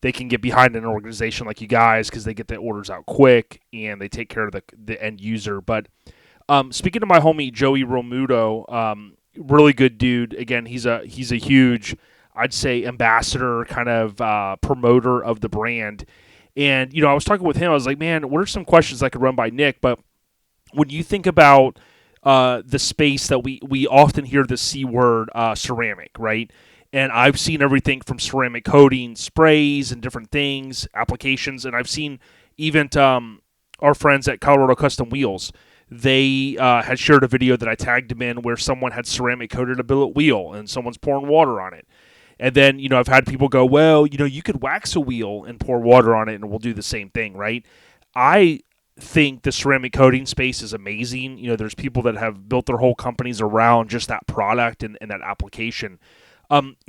they can get behind an organization like you guys because they get the orders out quick and they take care of the end user. But speaking to my homie Joey Romuto, really good dude. Again, he's a huge, I'd say, ambassador, kind of promoter of the brand. And, I was talking with him. I was like, man, what are some questions I could run by Nick? But when you think about the space that we often hear the C word, ceramic, right? And I've seen everything from ceramic coating, sprays, and different things, applications. And I've seen even our friends at Colorado Custom Wheels. They had shared a video that I tagged them in where someone had ceramic coated a billet wheel and someone's pouring water on it. And then, I've had people go, well, you could wax a wheel and pour water on it and we'll do the same thing, right? I think the ceramic coating space is amazing. There's people that have built their whole companies around just that product and that application.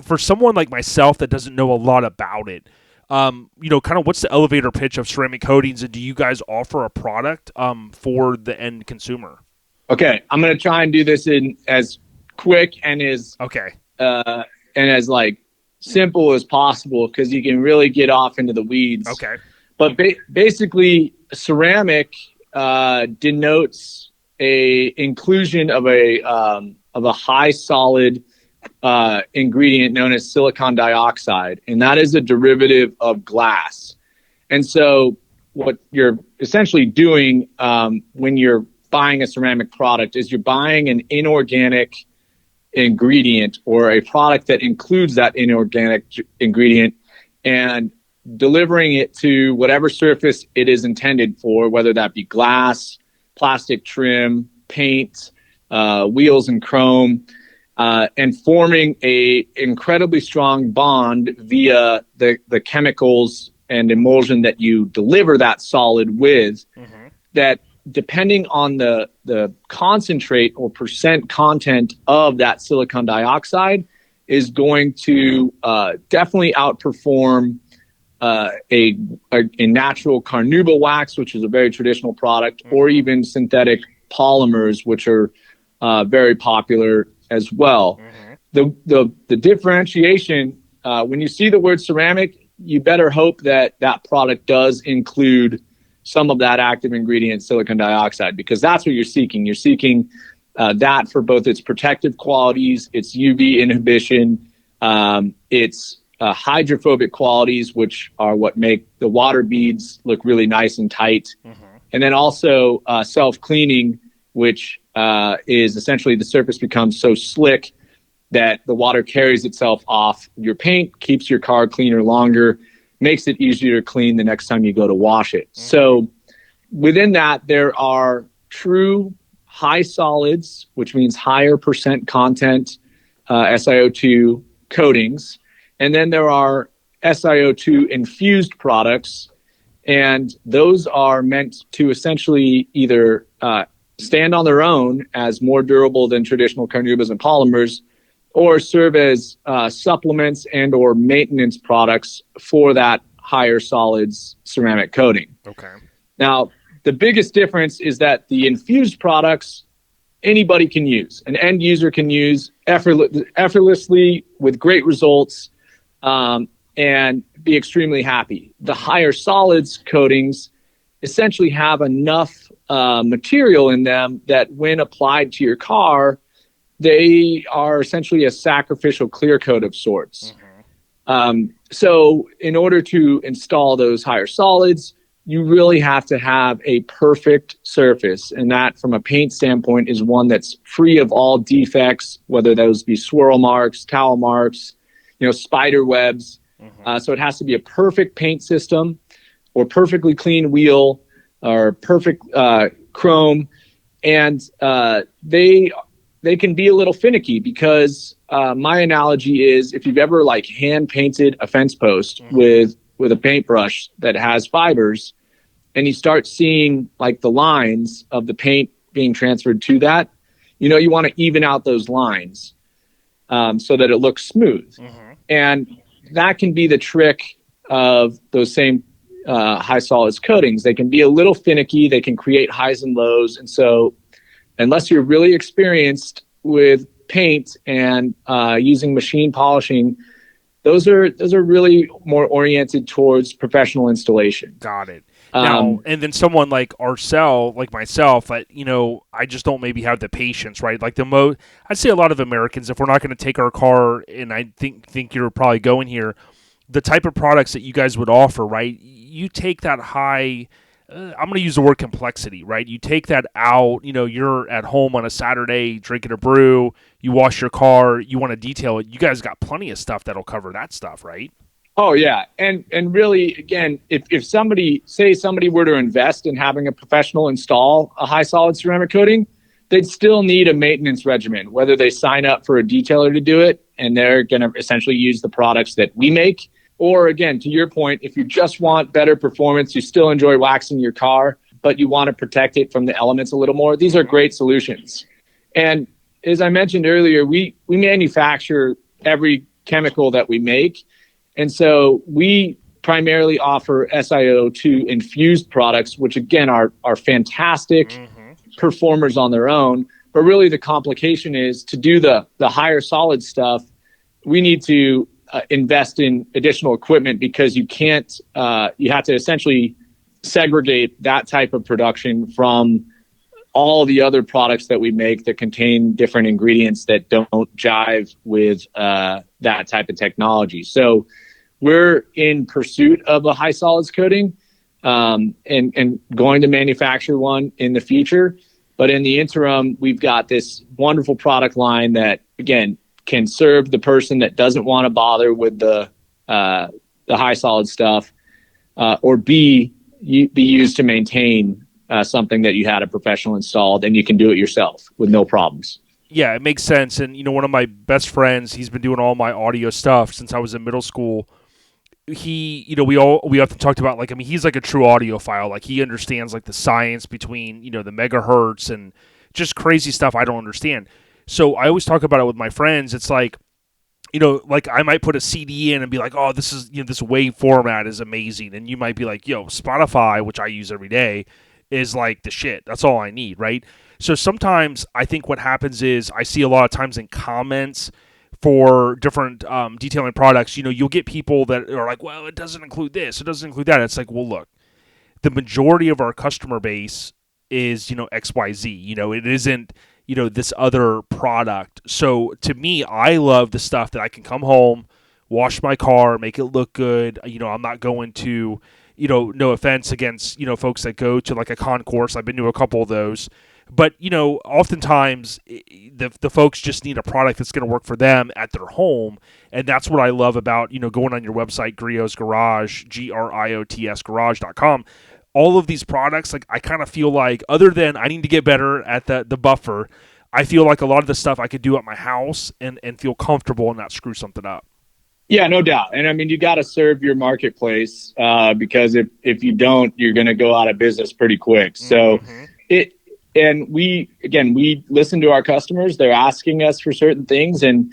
For someone like myself that doesn't know a lot about it, kind of what's the elevator pitch of ceramic coatings, and do you guys offer a product for the end consumer? Okay, I'm going to try and do this in as quick and as and as like simple as possible, because you can really get off into the weeds. Okay. But basically, ceramic denotes a inclusion of a high solid ingredient known as silicon dioxide, and that is a derivative of glass. And so, what you're essentially doing when you're buying a ceramic product is you're buying an inorganic ingredient or a product that includes that inorganic ingredient and delivering it to whatever surface it is intended for, whether that be glass, plastic trim, paint, wheels and chrome, and forming a incredibly strong bond via the chemicals and emulsion that you deliver that solid with, that depending on the concentrate or percent content of that silicon dioxide is going to definitely outperform a natural carnauba wax, which is a very traditional product, or even synthetic polymers, which are very popular as well. The differentiation, when you see the word ceramic, you better hope that product does include some of that active ingredient, silicon dioxide, because that's what you're seeking. You're seeking that for both its protective qualities, its UV inhibition, its hydrophobic qualities, which are what make the water beads look really nice and tight. And then also self-cleaning, which is essentially the surface becomes so slick that the water carries itself off your paint, keeps your car cleaner longer, makes it easier to clean the next time you go to wash it. So within that, there are true high solids, which means higher percent content SiO2 coatings. And then there are SiO2 infused products. And those are meant to essentially either stand on their own as more durable than traditional carnaubas and polymers, or serve as supplements and or maintenance products for that higher solids ceramic coating. Okay. Now, the biggest difference is that the infused products, anybody can use. An end user can use effortlessly with great results and be extremely happy. The higher solids coatings essentially have enough material in them that when applied to your car, they are essentially a sacrificial clear coat of sorts. So in order to install those higher solids, you really have to have a perfect surface. And that from a paint standpoint is one that's free of all defects, whether those be swirl marks, towel marks, spider webs. So it has to be a perfect paint system or perfectly clean wheel or perfect chrome. And they can be a little finicky because my analogy is if you've ever like hand painted a fence post with a paintbrush that has fibers and you start seeing like the lines of the paint being transferred to that, you want to even out those lines so that it looks smooth. And that can be the trick of those same high solids coatings. They can be a little finicky. They can create highs and lows. And so unless you're really experienced with paint and using machine polishing, those are really more oriented towards professional installation. Got it. Now, and then someone like myself, I just don't maybe have the patience, right? Like I'd say a lot of Americans, if we're not going to take our car, and I think you're probably going here, the type of products that you guys would offer, right? You take that high. I'm going to use the word complexity, right? You take that out, you're at home on a Saturday drinking a brew, you wash your car, you want to detail it. You guys got plenty of stuff that'll cover that stuff, right? Oh yeah. And really, again, if somebody were to invest in having a professional install a high solid ceramic coating, they'd still need a maintenance regimen, whether they sign up for a detailer to do it and they're going to essentially use the products that we make. Or again, to your point, if you just want better performance, you still enjoy waxing your car, but you want to protect it from the elements a little more, these are great solutions. And as I mentioned earlier, we manufacture every chemical that we make. And so we primarily offer SiO2 infused products, which again are fantastic performers on their own. But really the complication is to do the higher solid stuff, we need to invest in additional equipment because you can't, you have to essentially segregate that type of production from all the other products that we make that contain different ingredients that don't jive with that type of technology. So we're in pursuit of a high solids coating and going to manufacture one in the future. But in the interim, we've got this wonderful product line that, again, can serve the person that doesn't want to bother with the high solid stuff, or be used to maintain something that you had a professional installed, and you can do it yourself with no problems. Yeah, it makes sense. And one of my best friends, he's been doing all my audio stuff since I was in middle school. He, we often talked about he's like a true audiophile. Like he understands like the science between the megahertz and just crazy stuff I don't understand. So I always talk about it with my friends. It's like, like I might put a CD in and be like, oh, this is, this wave format is amazing. And you might be like, Spotify, which I use every day, is like the shit. That's all I need, right? So sometimes I think what happens is I see a lot of times in comments for different detailing products, you'll get people that are like, well, it doesn't include this, it doesn't include that. It's like, well, look, the majority of our customer base is, XYZ. It isn't, this other product. So to me, I love the stuff that I can come home, wash my car, make it look good. I'm not going to, no offense against, folks that go to like a concourse. I've been to a couple of those. But, oftentimes the folks just need a product that's going to work for them at their home. And that's what I love about, going on your website, Griot's Garage, GRIOTS garage.com. All of these products, like I kind of feel like, other than I need to get better at the buffer, I feel like a lot of the stuff I could do at my house and feel comfortable and not screw something up. Yeah, no doubt. And I mean, you got to serve your marketplace because if you don't, you're going to go out of business pretty quick. So we listen to our customers. They're asking us for certain things, and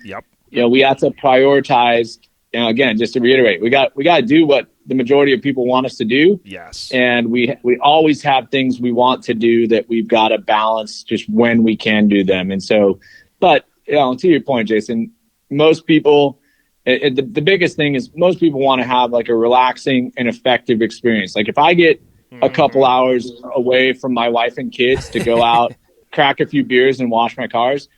we have to prioritize. Again, just to reiterate, we got to do what the majority of people want us to do. Yes. And we always have things we want to do that we've got to balance just when we can do them. And so, but to your point, Jason, most people, the biggest thing is most people want to have like a relaxing and effective experience. Like if I get a couple hours away from my wife and kids to go out, crack a few beers and wash my cars.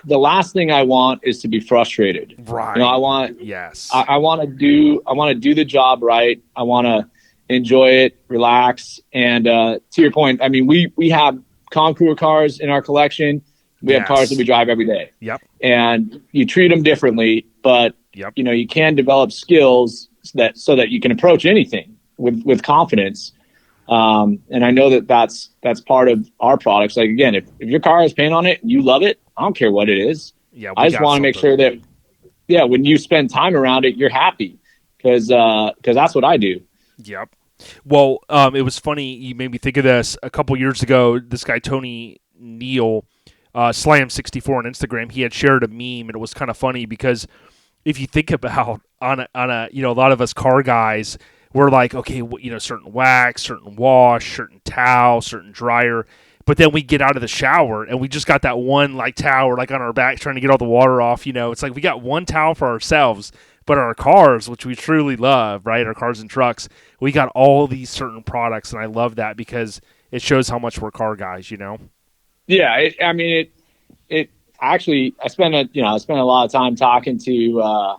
The last thing I want is to be frustrated. Right. I want, yes. I want to do the job right. I want to enjoy it, relax. And, to your point, I mean, we have concours cars in our collection. We have cars that we drive every day. Yep. And you treat them differently, but you can develop skills so that you can approach anything with confidence. And I know that's part of our products. Like, again, if your car has paint on it and you love it, I don't care what it is. Yeah, I just want to make sure that, when you spend time around it, you're happy because that's what I do. Yep. Well, it was funny. You made me think of this a couple years ago. This guy, Tony Neal, Slam64 on Instagram, he had shared a meme, and it was kind of funny because if you think about on a a lot of us car guys, we're like, okay, certain wax, certain wash, certain towel, certain dryer. But then we get out of the shower and we just got that one like towel like on our back trying to get all the water off. It's like we got one towel for ourselves, but our cars, which we truly love, right? Our cars and trucks, we got all these certain products, and I love that because it shows how much we're car guys. Yeah, it actually, I spend a lot of time talking to.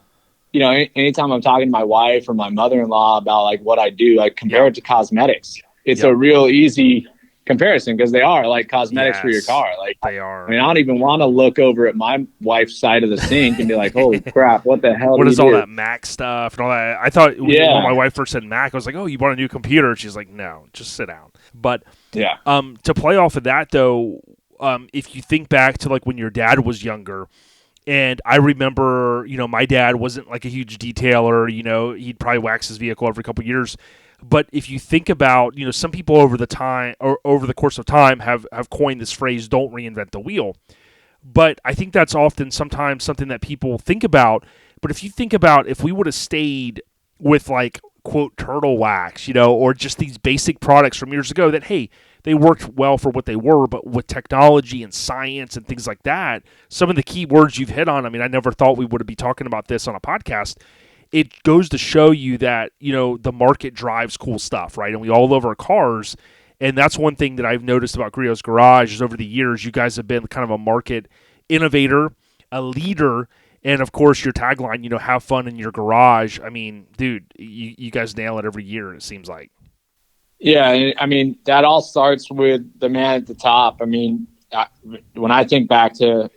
Anytime I'm talking to my wife or my mother-in-law about like what I do, I compare it to cosmetics. It's a real easy comparison because they are like cosmetics for your car. Like they are. I mean, I don't even want to look over at my wife's side of the sink and be like, "Holy crap, what the hell?" What is all that Mac stuff and all that? I thought when my wife first said Mac, I was like, "Oh, you bought a new computer?" She's like, "No, just sit down." But to play off of that though, if you think back to like when your dad was younger. And I remember, my dad wasn't like a huge detailer. He'd probably wax his vehicle every couple of years. But if you think about, some people over the course of time have coined this phrase, "Don't reinvent the wheel." But I think that's often sometimes something that people think about. But if you think about if we would have stayed with like, quote, turtle wax, or just these basic products from years ago that, hey, they worked well for what they were, but with technology and science and things like that, some of the key words you've hit on, I mean, I never thought we would be talking about this on a podcast. It goes to show you that, the market drives cool stuff, right? And we all love our cars. And that's one thing that I've noticed about Griot's Garage is over the years, you guys have been kind of a market innovator, a leader, and of course your tagline, have fun in your garage. I mean, dude, you guys nail it every year, it seems like. Yeah, I mean, that all starts with the man at the top. I mean, when I think back to,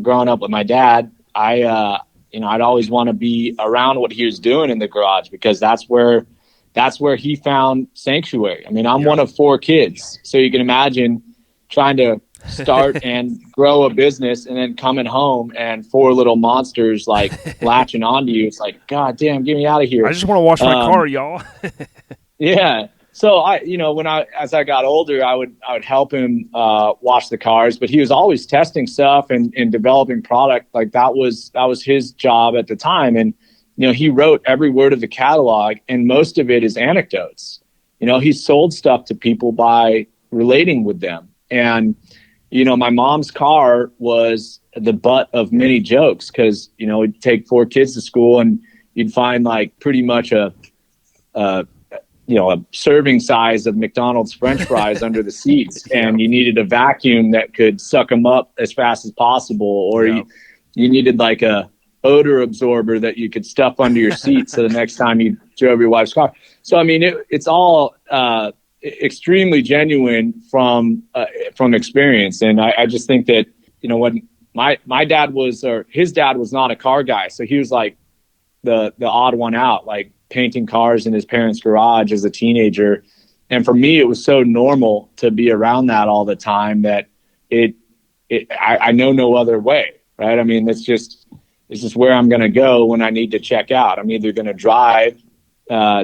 growing up with my dad, I'd always want to be around what he was doing in the garage because that's where he found sanctuary. I mean, I'm one of 4 kids, so you can imagine trying to start and grow a business and then coming home and 4 little monsters like latching onto you. It's like, God damn, get me out of here. I just want to wash my car, y'all. Yeah. So as I got older, I would help him wash the cars, but he was always testing stuff and developing product. Like that was his job at the time. And, he wrote every word of the catalog, and most of it is anecdotes. He sold stuff to people by relating with them. And, my mom's car was the butt of many jokes because, we'd take 4 kids to school and you'd find like pretty much a serving size of McDonald's French fries under the seats, and you needed a vacuum that could suck them up as fast as possible, or you needed like a odor absorber that you could stuff under your seat so the next time you drove your wife's car. So, I mean, it's all extremely genuine from experience. And I just think that, when my dad his dad was not a car guy. So he was like the odd one out, like painting cars in his parents' garage as a teenager. And for me, it was so normal to be around that all the time that I know no other way, right? I mean, it's just where I'm going to go when I need to check out. I'm either going to drive,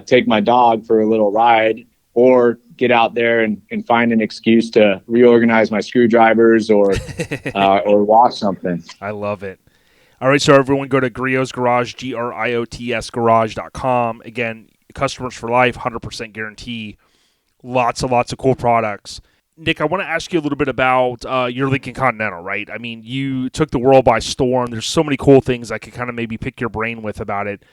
take my dog for a little ride, or get out there and find an excuse to reorganize my screwdrivers or wash something. I love it. All right, so everyone go to Griot's Garage, GRIOTS Garage.com. Again, customers for life, 100% guarantee. Lots of cool products. Nick, I want to ask you a little bit about your Lincoln Continental, right? I mean, you took the world by storm. There's so many cool things I could kind of maybe pick your brain with about it.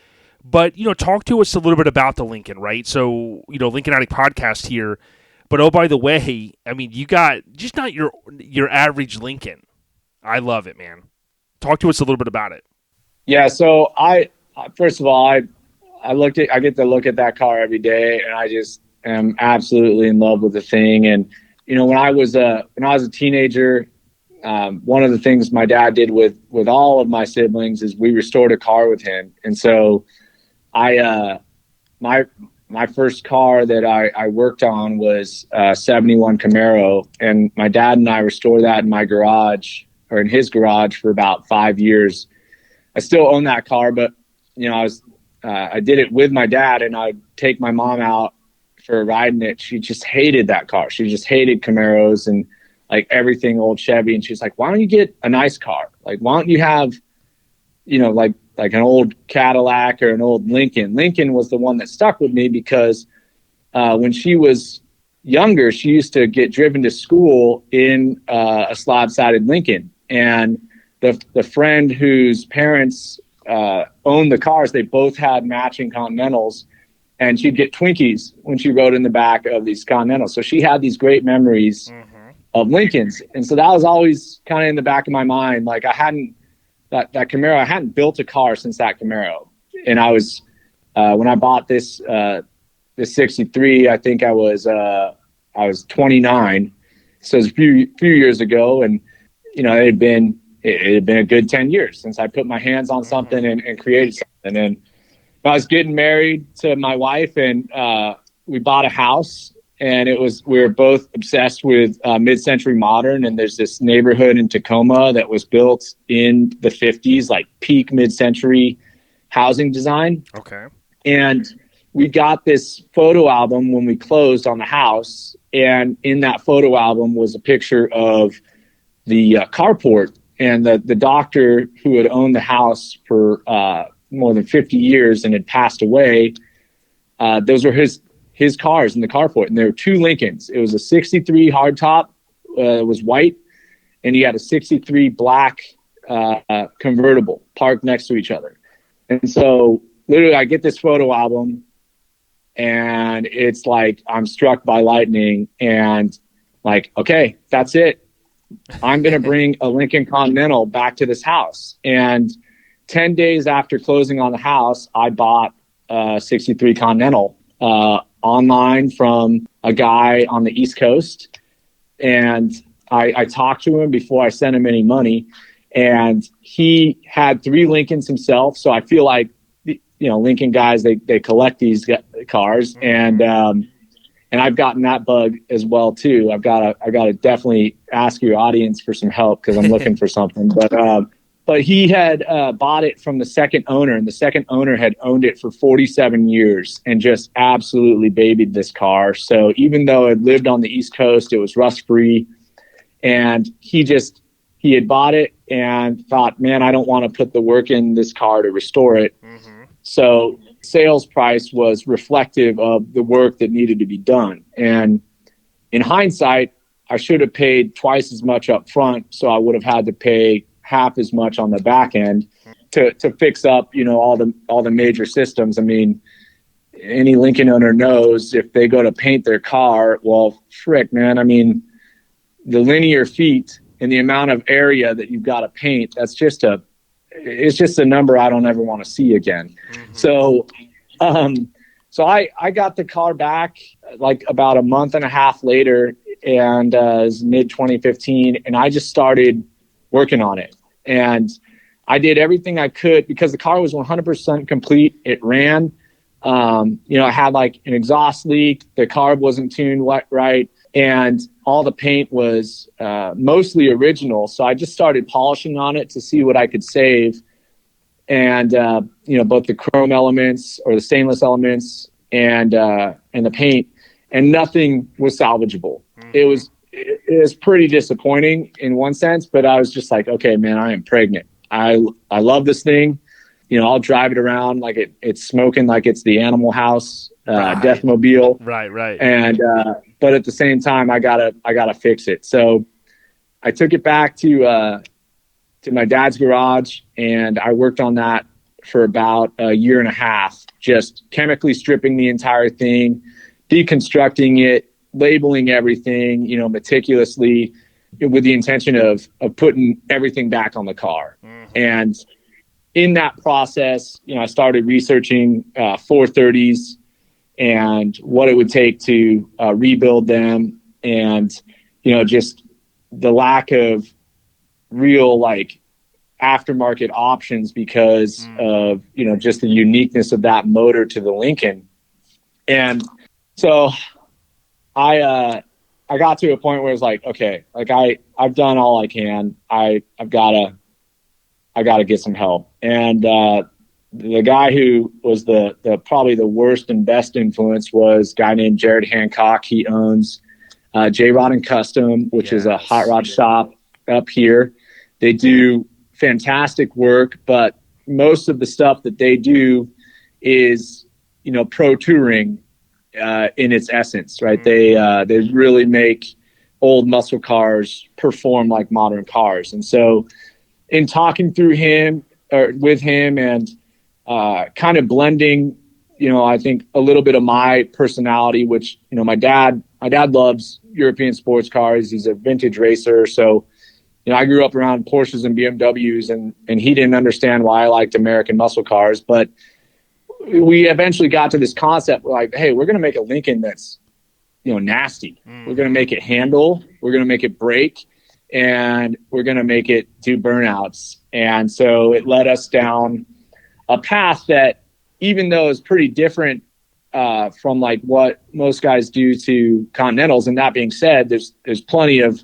But, talk to us a little bit about the Lincoln, right? So, Lincoln Addict Podcast here. But, oh, by the way, I mean, you got just not your average Lincoln. I love it, man. Talk to us a little bit about it. Yeah. So first of all, I get to look at that car every day, and I just am absolutely in love with the thing. And, when I was a teenager, one of the things my dad did with all of my siblings is we restored a car with him. And so my first car that I worked on was a 71 Camaro, and my dad and I restored that in my garage, or in his garage, for about 5 years. I still own that car, but I did it with my dad, and I'd take my mom out for a ride in it. She just hated that car. She just hated Camaros and like everything old Chevy. And she's like, why don't you get a nice car? Like, why don't you have, like an old Cadillac or an old Lincoln? Lincoln was the one that stuck with me because when she was younger, she used to get driven to school in a slab-sided Lincoln. And the friend whose parents owned the cars, they both had matching Continentals, and she'd get Twinkies when she rode in the back of these Continentals. So she had these great memories of Lincolns. And so that was always kind of in the back of my mind. Like, that Camaro, I hadn't built a car since that Camaro. And I was, when I bought this 63, I think I was 29. So it was a few years ago. And, it had been a good 10 years since I put my hands on something and created something. And I was getting married to my wife, and we bought a house, and we were both obsessed with mid-century modern. And there's this neighborhood in Tacoma that was built in the 50s, like peak mid-century housing design. Okay. And we got this photo album when we closed on the house. And in that photo album was a picture of the carport, and the doctor who had owned the house for more than 50 years and had passed away. Those were his cars in the carport, and there were two Lincolns. It was a 63 hardtop, it was white, and he had a 63 black convertible parked next to each other. And so literally I get this photo album, and it's like I'm struck by lightning, and like, okay, that's it. I'm going to bring a Lincoln Continental back to this house. And 10 days after closing on the house, I bought a 63 Continental online from a guy on the East Coast. And I talked to him before I sent him any money. And he had 3 Lincolns himself. So I feel like, Lincoln guys, they collect these cars. And I've gotten that bug as well too. I've got to definitely ask your audience for some help, because I'm looking for something. But he had bought it from the second owner, and the second owner had owned it for 47 years and just absolutely babied this car. So even though it lived on the East Coast, it was rust free, and he had bought it and thought, man, I don't want to put the work in this car to restore it. So sales price was reflective of the work that needed to be done. And in hindsight, I should have paid twice as much up front. So I would have had to pay half as much on the back end to fix up, all the major systems. I mean, any Lincoln owner knows if they go to paint their car, well, frick, man. I mean, the linear feet and the amount of area that you've got to paint, it's just a number I don't ever want to see again. So I got the car back like about a month and a half later, and it was mid 2015, and I just started working on it. And I did everything I could because the car was 100% complete. It ran. It had like an exhaust leak. The carb wasn't tuned right. And all the paint was mostly original. So I just started polishing on it to see what I could save. And, both the chrome elements or the stainless elements and the paint, and nothing was salvageable. It was pretty disappointing in one sense, but I was just like, okay, man, I am pregnant. I love this thing. I'll drive it around like it's smoking, like it's the Animal House, Deathmobile. Right. And, but at the same time, I gotta fix it. So I took it back to my dad's garage, and I worked on that for about a year and a half, just chemically stripping the entire thing, deconstructing it, labeling everything, meticulously, with the intention of putting everything back on the car. And in that process, I started researching 430s and what it would take to rebuild them, and just the lack of real aftermarket options because of just the uniqueness of that motor to the Lincoln. And so I got to a point where it's like, okay, I've done all I can. I've got to get some help. And the guy who was the probably the worst and best influence was a guy named Jared Hancock. He owns J-Rod and Custom, which is a hot rod shop up here. They do fantastic work, but most of the stuff that they do is, pro touring in its essence, right? They really make old muscle cars perform like modern cars. And so in talking with him and kind of blending, I think a little bit of my personality, which, my dad loves European sports cars. He's a vintage racer. So, I grew up around Porsches and BMWs, and he didn't understand why I liked American muscle cars. But we eventually got to this concept like, hey, we're going to make a Lincoln that's, nasty. We're going to make it handle. We're going to make it break. And we're going to make it do burnouts. And so it led us down a path that, even though is pretty different from what most guys do to Continentals. And that being said, there's plenty of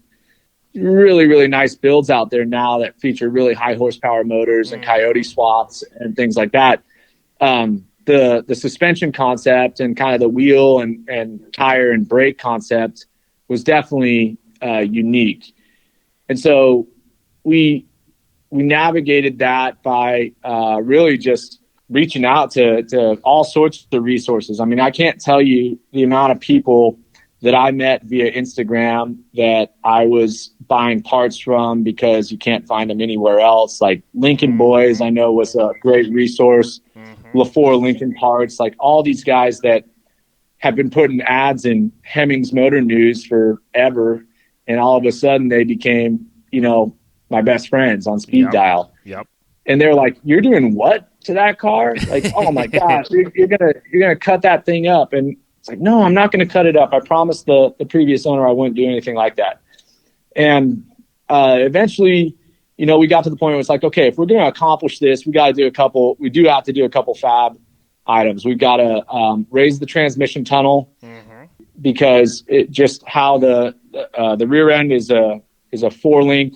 really, really nice builds out there now that feature really high horsepower motors and coyote swaps and things like that. The suspension concept and kind of the wheel and tire and brake concept was definitely unique. And so we navigated that by really just reaching out to all sorts of resources. I mean, I can't tell you the amount of people that I met via Instagram that I was buying parts from because you can't find them anywhere else. Like Lincoln Boys, I know, was a great resource. LaFour Lincoln Parts, all these guys that have been putting ads in Hemmings Motor News forever. And all of a sudden they became, my best friends on speed dial. Yep. And they're like, "You're doing what to that car?" Oh my gosh, you're gonna cut that thing up. And it's like, no, I'm not going to cut it up. I promised the previous owner I wouldn't do anything like that. And eventually, we got to the point where it's like, okay, if we're going to accomplish this, we do have to do a couple fab items. We've got to raise the transmission tunnel because it just how the rear end is a 4-link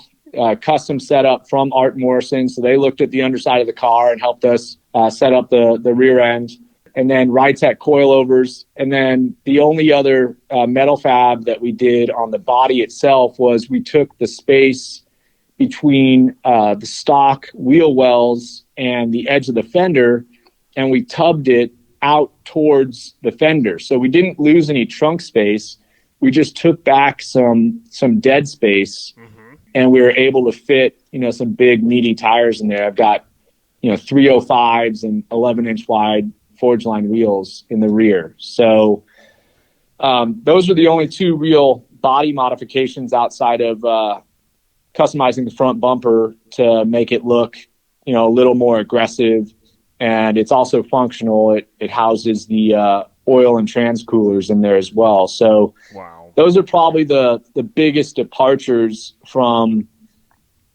custom setup from Art Morrison. So they looked at the underside of the car and helped us set up the rear end. And then Rytec coilovers. And then the only other metal fab that we did on the body itself was we took the space between the stock wheel wells and the edge of the fender, and we tubbed it out towards the fender. So we didn't lose any trunk space. We just took back some dead space, and we were able to fit, some big meaty tires in there. I've got, 305s and 11-inch wide forge line wheels in the rear. So those are the only two real body modifications outside of customizing the front bumper to make it look, a little more aggressive. And it's also functional. It houses the oil and trans coolers in there as well. So those are probably the biggest departures from,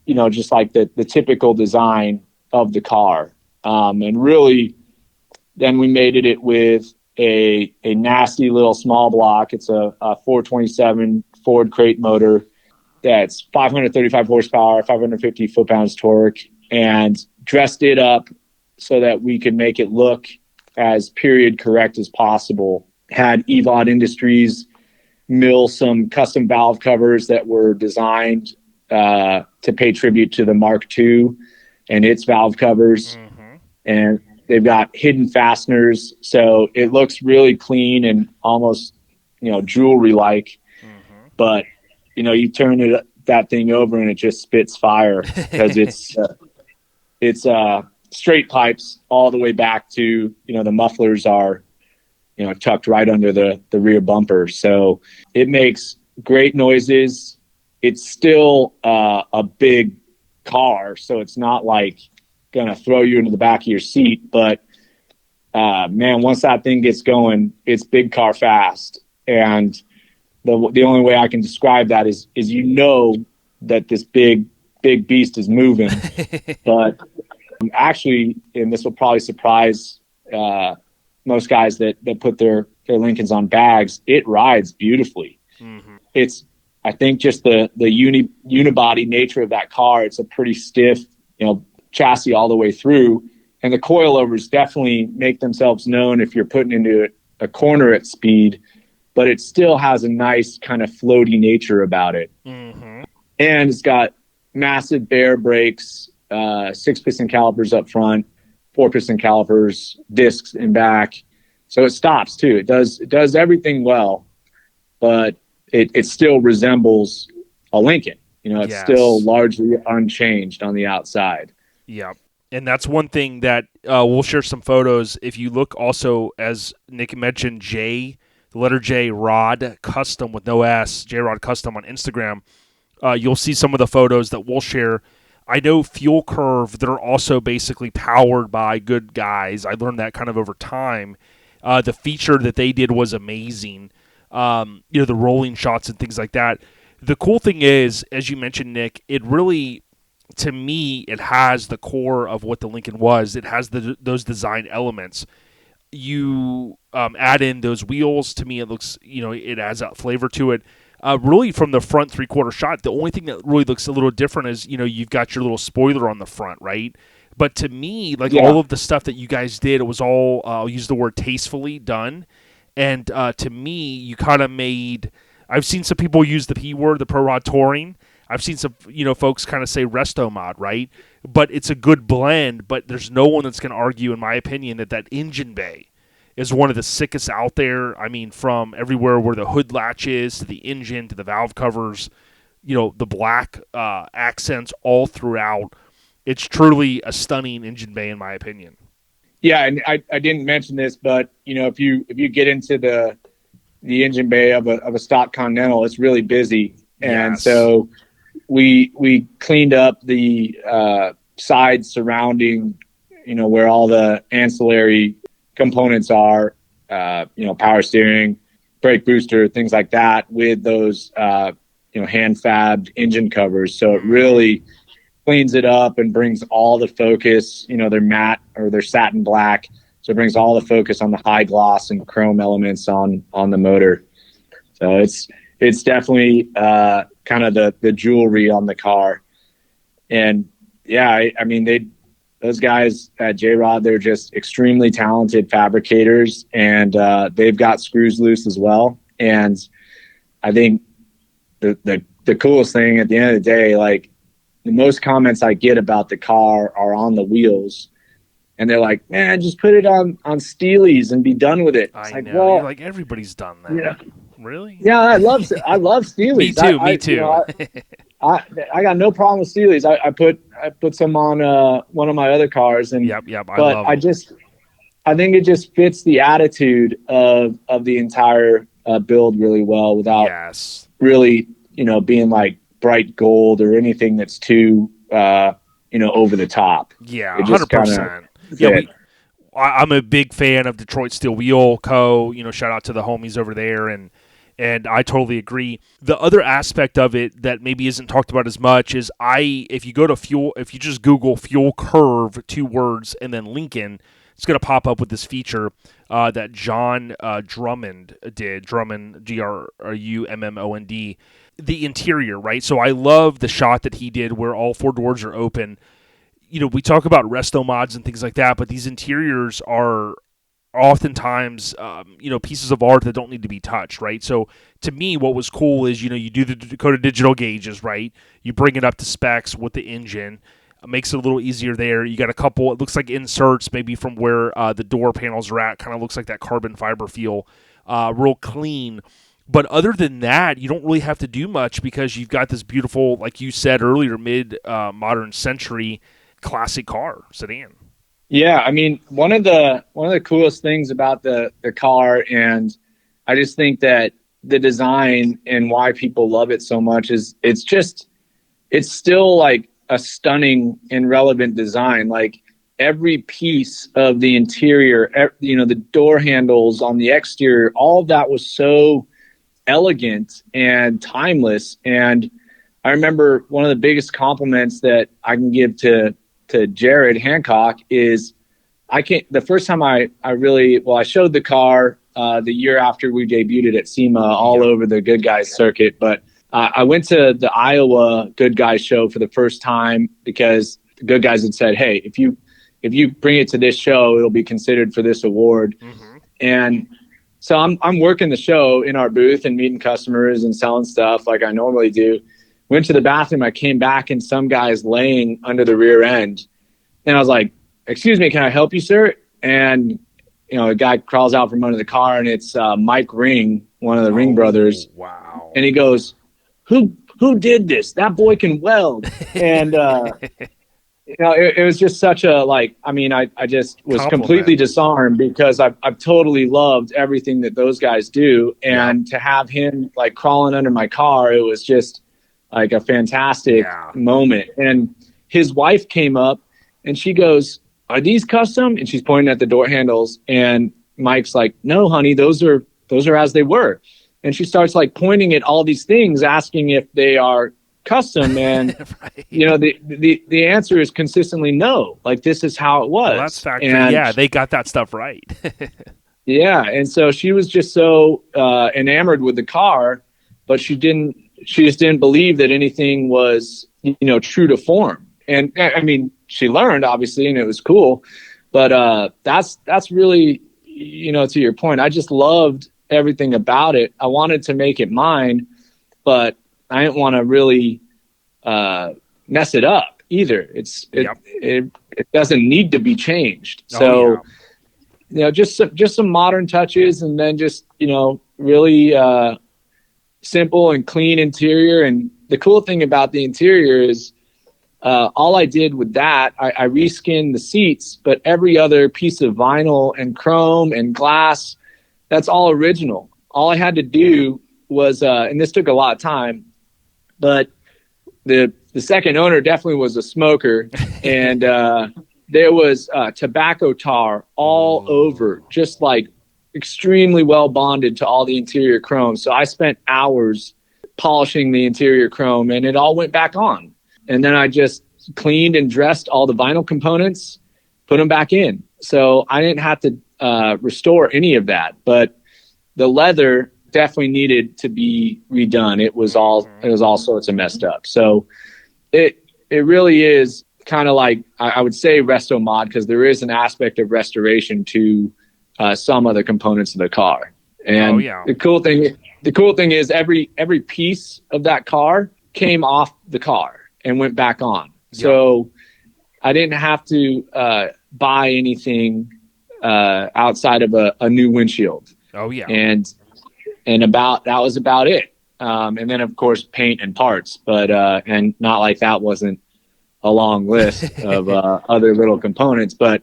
just the typical design of the car. And really, then we mated it with a nasty little small block. It's a 427 Ford crate motor that's 535 horsepower, 550 foot-pounds torque, and dressed it up so that we could make it look as period correct as possible. Had EVOD Industries mill some custom valve covers that were designed to pay tribute to the Mark II and its valve covers. And they've got hidden fasteners, so it looks really clean and almost, jewelry-like. But, you turn that thing over and it just spits fire because it's straight pipes all the way back to, the mufflers are, tucked right under the rear bumper. So it makes great noises. It's still a big car, so it's not like going to throw you into the back of your seat. But man, once that thing gets going, it's big car fast. And the only way I can describe that is that this big beast is moving. But actually, and this will probably surprise most guys that put their Lincolns on bags, it rides beautifully. Mm-hmm. It's, I think, just the unibody nature of that car. It's a pretty stiff, chassis all the way through. And the coilovers definitely make themselves known if you're putting into a corner at speed, but it still has a nice kind of floaty nature about it. Mm-hmm. And it's got massive bear brakes, 6-piston calipers up front, 4-piston calipers, discs in back. So it stops too. It does everything well, but it still resembles a Lincoln. It's still largely unchanged on the outside. Yeah. And that's one thing that we'll share some photos. If you look also, as Nick mentioned, the letter J, Rod Custom with no S, J Rod Custom on Instagram, you'll see some of the photos that we'll share. I know Fuel Curve, they're also basically powered by good guys. I learned that kind of over time. The feature that they did was amazing. The rolling shots and things like that. The cool thing is, as you mentioned, Nick, it really, to me, it has the core of what the Lincoln was. It has those design elements. You add in those wheels. To me, it looks, it adds that flavor to it. Really, from the front three-quarter shot, the only thing that really looks a little different is, you've got your little spoiler on the front, right? But to me, all of the stuff that you guys did, it was all, I'll use the word tastefully done. And to me, you kind of made, I've seen some people use the P word, the Pro Rod Touring. I've seen some, folks kind of say resto mod, right? But it's a good blend, but there's no one that's going to argue, in my opinion, that engine bay is one of the sickest out there. I mean, from everywhere where the hood latch is, to the engine, to the valve covers, the black accents all throughout. It's truly a stunning engine bay, in my opinion. Yeah, and I didn't mention this, but if you get into the engine bay of a stock Continental, it's really busy, and so we cleaned up the side surrounding, where all the ancillary components are, power steering, brake booster, things like that, with those hand fabbed engine covers. So it really cleans it up and brings all the focus. They're matte or they're satin black, so it brings all the focus on the high gloss and chrome elements on the motor. So it's definitely kind of the jewelry on the car. And yeah, I mean, those guys at J-Rod, they're just extremely talented fabricators, and they've got screws loose as well. And I think the coolest thing at the end of the day, the most comments I get about the car are on the wheels, and they're like, "Man, just put it on Steelies and be done with it." It's I know. Well, everybody's done that. Yeah. Really? Yeah, I love Steelies. Me too. I got no problem with Steelies. I put some on one of my other cars, and yep. I think it just fits the attitude of the entire build really well, without really being like bright gold or anything that's too over the top. Yeah, 100%. Yeah, I'm a big fan of Detroit Steel Wheel Co. Shout out to the homies over there, and I totally agree. The other aspect of it that maybe isn't talked about as much is if you just Google Fuel Curve, 2 words, and then Lincoln, it's going to pop up with this feature that John Drummond did. Drummond, Grummond. The interior, right? So I love the shot that he did where all 4 doors are open. We talk about resto mods and things like that, but these interiors are oftentimes, pieces of art that don't need to be touched, right? So to me, what was cool is, you do the Dakota digital gauges, right? You bring it up to specs with the engine. It makes it a little easier there. You got a couple, it looks like inserts maybe from where the door panels are at. Kind of looks like that carbon fiber feel. Real clean. But other than that, you don't really have to do much because you've got this beautiful, like you said earlier, mid-modern century classic car, sedan. Yeah, I mean, one of the coolest things about the car, and I just think that the design and why people love it so much is it's still like a stunning and relevant design. Like every piece of the interior, the door handles on the exterior, all of that was so elegant and timeless. And I remember one of the biggest compliments that I can give to Jared Hancock is the first time I showed the car the year after we debuted it at SEMA all over the Good Guys circuit. But I went to the Iowa Good Guys show for the first time because the Good Guys had said, hey, if you bring it to this show, it'll be considered for this award. Mm-hmm. And so I'm working the show in our booth and meeting customers and selling stuff like I normally do. Went to the bathroom. I came back and some guy's laying under the rear end. And I was like, excuse me, can I help you, sir? And, a guy crawls out from under the car and it's Mike Ring, one of the Ring brothers. Wow. And he goes, who did this? That boy can weld. And, it was just such a, I just was completely disarmed because I've totally loved everything that those guys do. And to have him like crawling under my car, it was just like a fantastic moment. And his wife came up and she goes, are these custom? And she's pointing at the door handles. And Mike's like, no, honey, those are as they were. And she starts like pointing at all these things, asking if they are custom. And, right. The answer is consistently no. Like, this is how it was. Well, that's factory. Yeah, they got that stuff right. Yeah. And so she was just so enamored with the car, but she just didn't believe that anything was, true to form. And I mean, she learned obviously, and it was cool, but that's really, to your point, I just loved everything about it. I wanted to make it mine, but I didn't want to really mess it up either. It doesn't need to be changed. So, just some modern touches, and then just, really simple and clean interior. And the cool thing about the interior is all I did with that, I reskinned the seats, but every other piece of vinyl and chrome and glass, that's all original. All I had to do was, and this took a lot of time, but the second owner definitely was a smoker, and there was tobacco tar all over, just like extremely well bonded to all the interior chrome. So I spent hours polishing the interior chrome, and it all went back on. And then I just cleaned and dressed all the vinyl components, put them back in. So I didn't have to restore any of that. But the leather definitely needed to be redone. It was all sorts of messed up. So it really is kind of like, I would say resto mod, because there is an aspect of restoration to some of the components of the car. And the cool thing is every piece of that car came off the car and went back on. So I didn't have to buy anything outside of a new windshield. Oh yeah. And that was about it. And then of course paint and parts, but and not like that wasn't a long list of other little components, but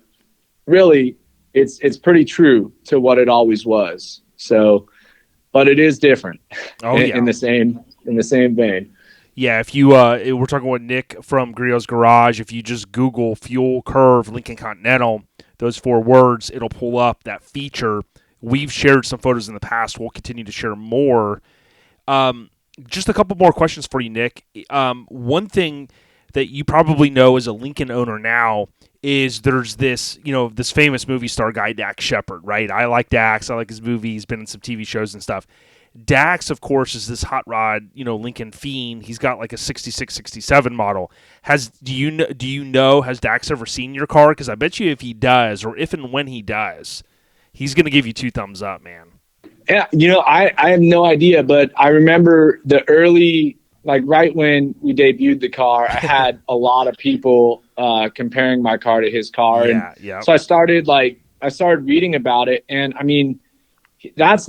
really it's pretty true to what it always was. So, but it is different in the same vein. Yeah, if you we're talking with Nick from Griot's Garage. If you just Google fuel curve Lincoln Continental, those 4 words, it'll pull up that feature. We've shared some photos in the past. We'll continue to share more. Just a couple more questions for you, Nick. One thing that you probably know as a Lincoln owner now is there's this, this famous movie star guy, Dax Shepard, right? I like Dax. I like his movie. He's been in some TV shows and stuff. Dax, of course, is this hot rod, Lincoln fiend. He's got like a 66, 67 model. Has Dax ever seen your car? Because I bet you if he does, or if and when he does, he's going to give you 2 thumbs up, man. Yeah, I have no idea, but I remember the early, like right when we debuted the car, I had a lot of people comparing my car to his car. Yeah. So I started reading about it, and I mean, that's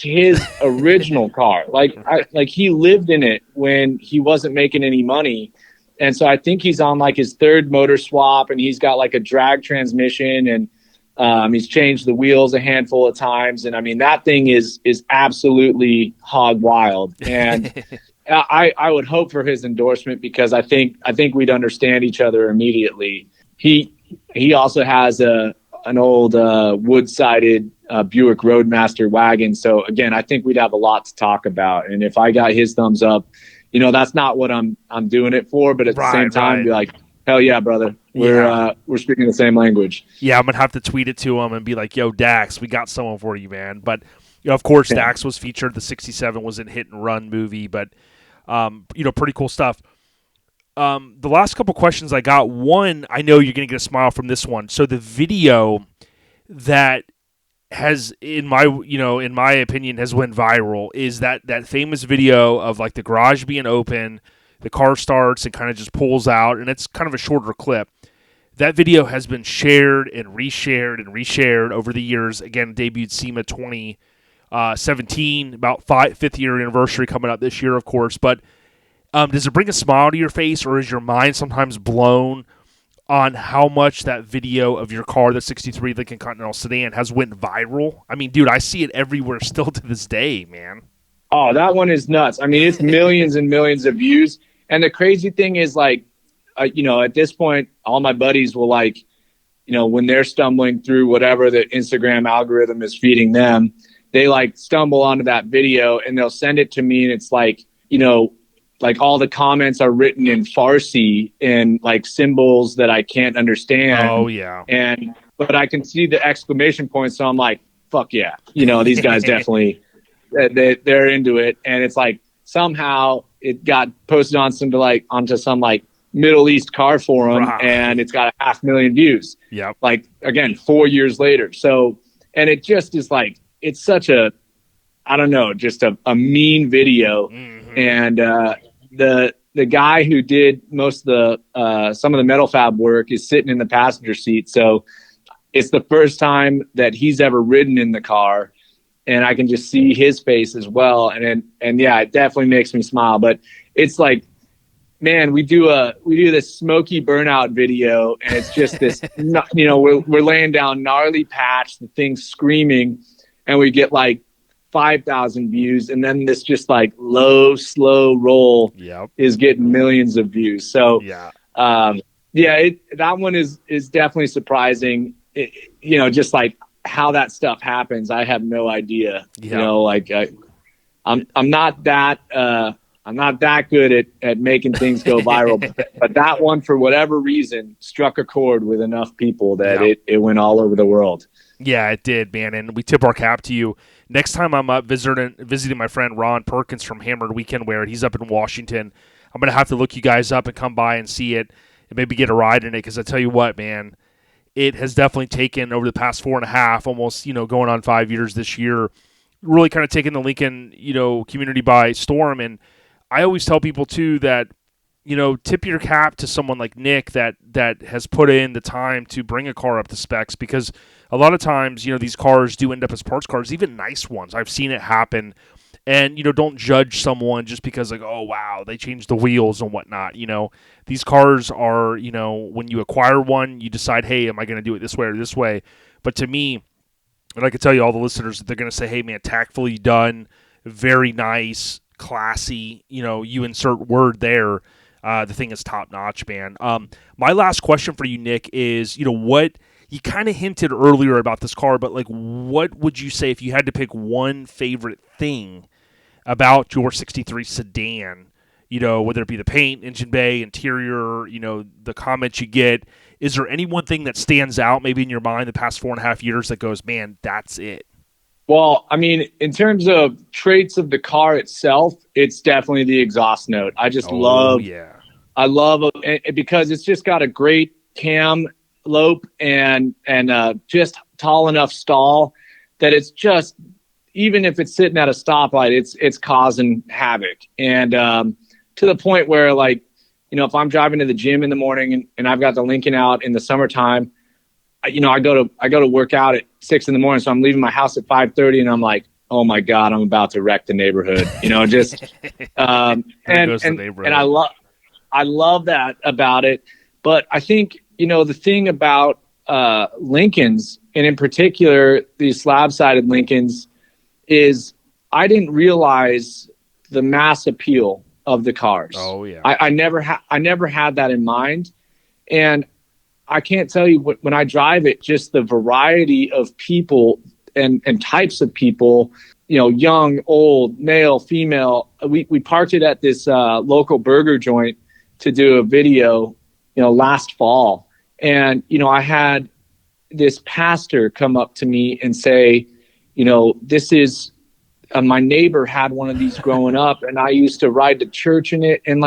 his original car. Like he lived in it when he wasn't making any money, And so I think he's on like his third motor swap, and he's got like a drag transmission, and he's changed the wheels a handful of times. And I mean, that thing is absolutely hog wild. And I would hope for his endorsement, because I think we'd understand each other immediately. He also has an old wood-sided Buick Roadmaster wagon. So again, I think we'd have a lot to talk about. And if I got his thumbs up, that's not what I'm doing it for. But at the same time, be like, hell yeah, brother. We're speaking the same language. Yeah, I'm gonna have to tweet it to him and be like, "Yo, Dax, we got someone for you, man." But of course, Dax was featured. The '67 was in Hit and Run movie, but pretty cool stuff. The last couple questions I got. One, I know you're gonna get a smile from this one. So the video that has, in my opinion, has went viral is that famous video of like the garage being open, the car starts and kind of just pulls out, and it's kind of a shorter clip. That video has been shared and reshared over the years. Again, debuted SEMA 2017, about 5th year anniversary coming up this year, of course. But does it bring a smile to your face, or is your mind sometimes blown on how much that video of your car, the 63 Lincoln Continental sedan, has went viral? I mean, dude, I see it everywhere still to this day, man. Oh, that one is nuts. I mean, it's millions and millions of views. And the crazy thing is, like, at this point, all my buddies will, like, when they're stumbling through whatever the Instagram algorithm is feeding them, they like stumble onto that video and they'll send it to me. And it's like, like all the comments are written in Farsi and like symbols that I can't understand. Oh yeah. But I can see the exclamation points. So I'm like, fuck yeah. These guys definitely, they're into it. And it's like, somehow it got posted onto some like Middle East car forum, and it's got 500,000 views. Yeah. Like, again, 4 years later. So, and it just is like, it's such a, I don't know, just a mean video. Mm-hmm. And, the guy who did most of the some of the metal fab work is sitting in the passenger seat. So it's the first time that he's ever ridden in the car, and I can just see his face as well. And yeah, it definitely makes me smile. But it's like, man, we do this smoky burnout video, and it's just this, we're laying down gnarly patch, the thing's screaming, and we get like 5,000 views, and then this just like low, slow roll is getting millions of views. So that one is definitely surprising. Just like how that stuff happens, I have no idea. I'm not that good at making things go viral, but that one, for whatever reason, struck a chord with enough people that it went all over the world. Yeah, it did, man. And we tip our cap to you. Next time I'm up visiting my friend Ron Perkins from Hammered Weekend Wear, he's up in Washington, I'm going to have to look you guys up and come by and see it and maybe get a ride in it, because I tell you what, man, it has definitely taken, over the past 4.5, almost, going on 5 years this year, really kind of taken the Lincoln, community by storm. And I always tell people, too, that, tip your cap to someone like Nick that has put in the time to bring a car up to specs, because a lot of times, these cars do end up as parts cars, even nice ones. I've seen it happen. And, don't judge someone just because, like, oh, wow, they changed the wheels and whatnot. These cars are, when you acquire one, you decide, hey, am I going to do it this way or this way? But to me, and I can tell you, all the listeners, that they're going to say, hey, man, tactfully done, very nice, classy, you insert word there. The thing is top notch, man. My last question for you, Nick, is, what you kind of hinted earlier about this car, but like, what would you say if you had to pick one favorite thing about your 63 sedan, whether it be the paint, engine bay, interior, the comments you get, is there any one thing that stands out maybe in your mind the past 4.5 years that goes, man, that's it? Well, I mean, in terms of traits of the car itself, it's definitely the exhaust note. I just love it because it's just got a great cam lope and just tall enough stall that it's just, even if it's sitting at a stoplight, it's causing havoc. And to the point where, like, if I'm driving to the gym in the morning and I've got the Lincoln out in the summertime, I go to work out at 6 a.m. So I'm leaving my house at 5:30, and I'm like, oh my God, I'm about to wreck the neighborhood. And I I love that about it. But I think, the thing about Lincolns, and in particular these slab-sided Lincolns, is I didn't realize the mass appeal of the cars. Oh yeah. I never had that in mind. And I can't tell you when I drive it, just the variety of people and types of people, young, old, male, female. We parked it at this local burger joint to do a video, last fall. And, I had this pastor come up to me and say, this is, my neighbor had one of these growing up, and I used to ride to church in it. And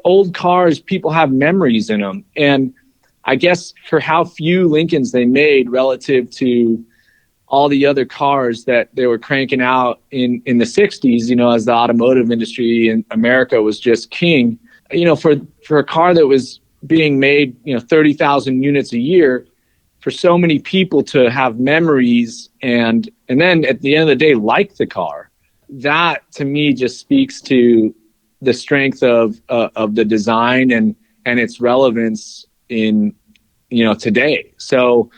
old cars, people have memories in them. And I guess for how few Lincolns they made relative to all the other cars that they were cranking out in the 60s, as the automotive industry in America was just king, for a car that was being made, 30,000 units a year, for so many people to have memories and then at the end of the day, like the car, that to me just speaks to the strength of the design and its relevance in, today. So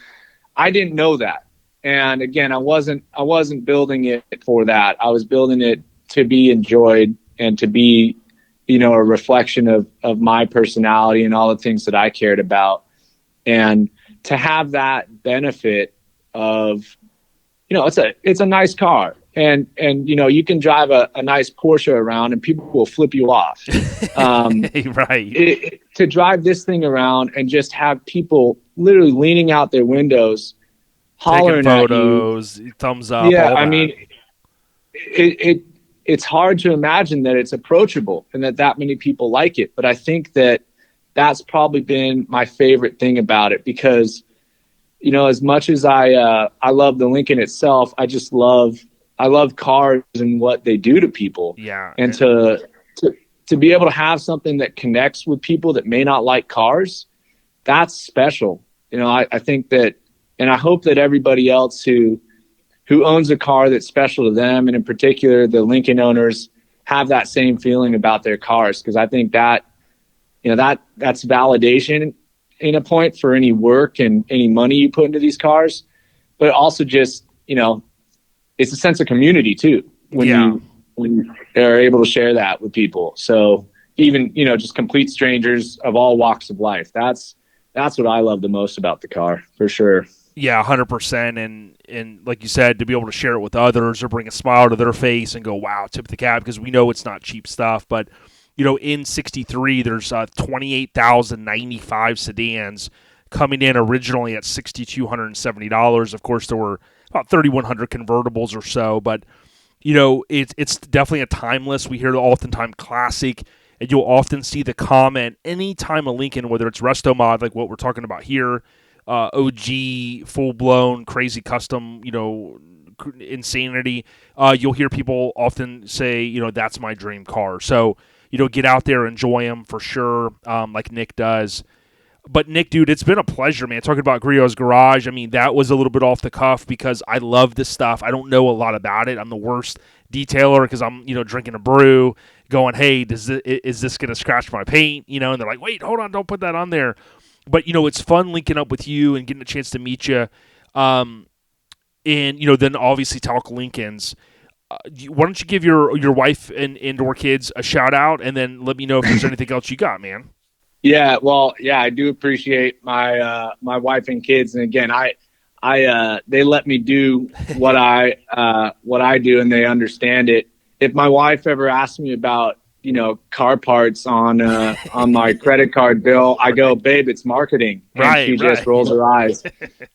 I didn't know that. And again, I wasn't building it for that. I was building it to be enjoyed and to be, a reflection of my personality and all the things that I cared about. And to have that benefit of, it's a nice car. And you can drive a nice Porsche around and people will flip you off. Right. To drive this thing around and just have people literally leaning out their windows, hollering taking photos, at you. Thumbs up. Yeah, I mean, it's hard to imagine that it's approachable and that many people like it. But I think that's probably been my favorite thing about it because, as much as I love the Lincoln itself, I love cars and what they do to people. Yeah. And to be able to have something that connects with people that may not like cars, that's special. I think that, and I hope that everybody else who owns a car that's special to them, and in particular the Lincoln owners, have that same feeling about their cars. Because I think that, that's validation in a point for any work and any money you put into these cars, but also just, it's a sense of community too when you are able to share that with people. So even, just complete strangers of all walks of life. That's what I love the most about the car, for sure. Yeah, 100%. And like you said, to be able to share it with others or bring a smile to their face and go, wow, tip the cap, because we know it's not cheap stuff. But, in 63, there's 28,095 sedans coming in originally at $6,270. Of course, there were about 3,100 convertibles or so. But, it's definitely a timeless. We hear the oftentimes classic. And you'll often see the comment anytime a Lincoln, whether it's resto mod, like what we're talking about here, OG, full-blown, crazy custom, insanity, you'll hear people often say, that's my dream car. So, get out there, enjoy them for sure, like Nick does. But Nick, dude, it's been a pleasure, man, talking about Griot's Garage. I mean, that was a little bit off the cuff because I love this stuff. I don't know a lot about it. I'm the worst detailer because I'm, drinking a brew, going, hey, is this going to scratch my paint? And they're like, wait, hold on, don't put that on there. But, it's fun linking up with you and getting a chance to meet you. And, then obviously talk Lincolns. Why don't you give your wife and indoor kids a shout out and then let me know if there's anything else you got, man. Yeah, well, I do appreciate my wife and kids. And again, they let me do what I do and they understand it. If my wife ever asks me about, car parts on my credit card bill, I go, babe, it's marketing. And she just rolls her eyes.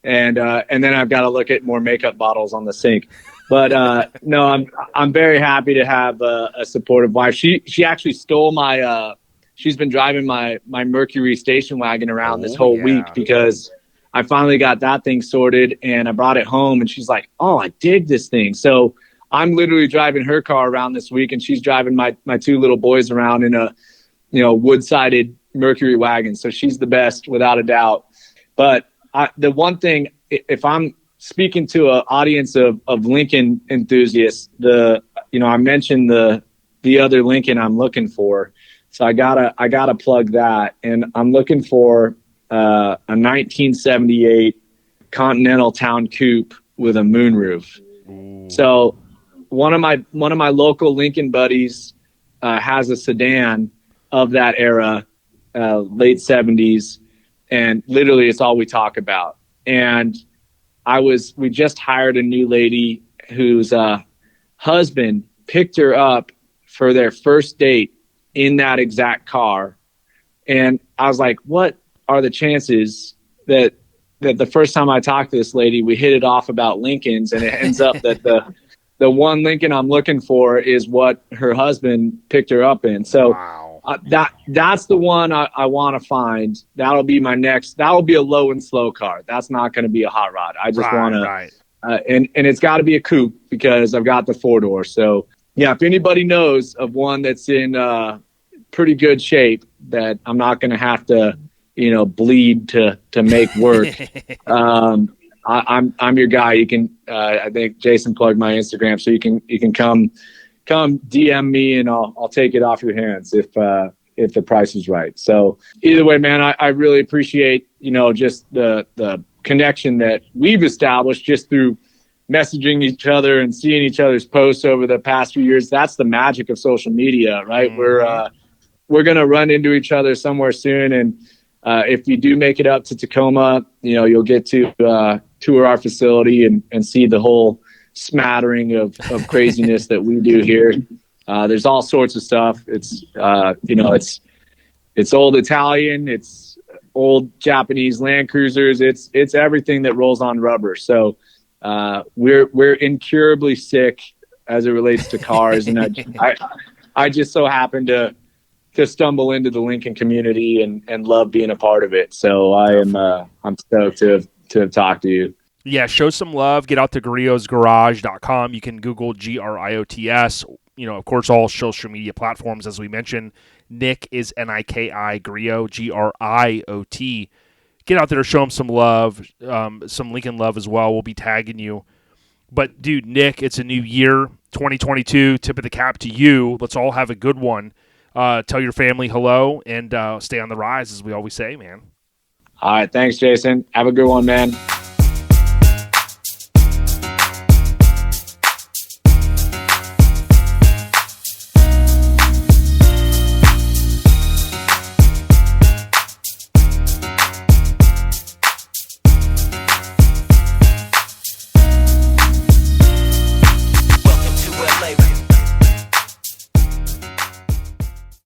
And then I've got to look at more makeup bottles on the sink. But no, I'm very happy to have a supportive wife. She actually stole my she's been driving my Mercury station wagon around this whole week because I finally got that thing sorted and I brought it home and she's like, oh, I dig this thing. So I'm literally driving her car around this week and she's driving my two little boys around in a, wood-sided Mercury wagon. So she's the best without a doubt. But the one thing, if I'm speaking to an audience of Lincoln enthusiasts, I mentioned the other Lincoln I'm looking for So I gotta plug that, and I'm looking for a 1978 Continental Town Coupe with a moonroof. So one of my local Lincoln buddies has a sedan of that era, late 70s, and literally it's all we talk about. And we just hired a new lady whose husband picked her up for their first date in that exact car. And I was like, what are the chances that the first time I talked to this lady, we hit it off about Lincolns, and it ends up that the one Lincoln I'm looking for is what her husband picked her up in. So Wow. That's the one I want to find. That'll be my next. That will be a low and slow car. That's not going to be a hot rod. I just want to, Right. And it's got to be a coupe because I've got the 4-door. So yeah, if anybody knows of one that's in pretty good shape that I'm not going to have to, bleed to make work, I'm your guy. You can, I think Jason plugged my Instagram, so you can come DM me and I'll take it off your hands if the price is right. So either way, man, I really appreciate, just the connection that we've established just through messaging each other and seeing each other's posts over the past few years. That's the magic of social media, right? Mm-hmm. We're going to run into each other somewhere soon. And if you do make it up to Tacoma, you'll get to tour our facility and see the whole smattering of craziness that we do here. There's all sorts of stuff. It's it's old Italian, it's old Japanese Land Cruisers, it's everything that rolls on rubber. So we're incurably sick as it relates to cars, and I just so happen to stumble into the Lincoln community and love being a part of it. So I'm stoked to have talked to you. Yeah, show some love. Get out to griotsgarage.com. You can Google GRIOTS. Of course, all social media platforms, as we mentioned. Nick is Niki, Griot, Griot. Get out there, show him some love, some Lincoln love as well. We'll be tagging you. But, dude, Nick, it's a new year, 2022. Tip of the cap to you. Let's all have a good one. Tell your family hello and stay on the rise, as we always say, man. All right. Thanks, Jason. Have a good one, man.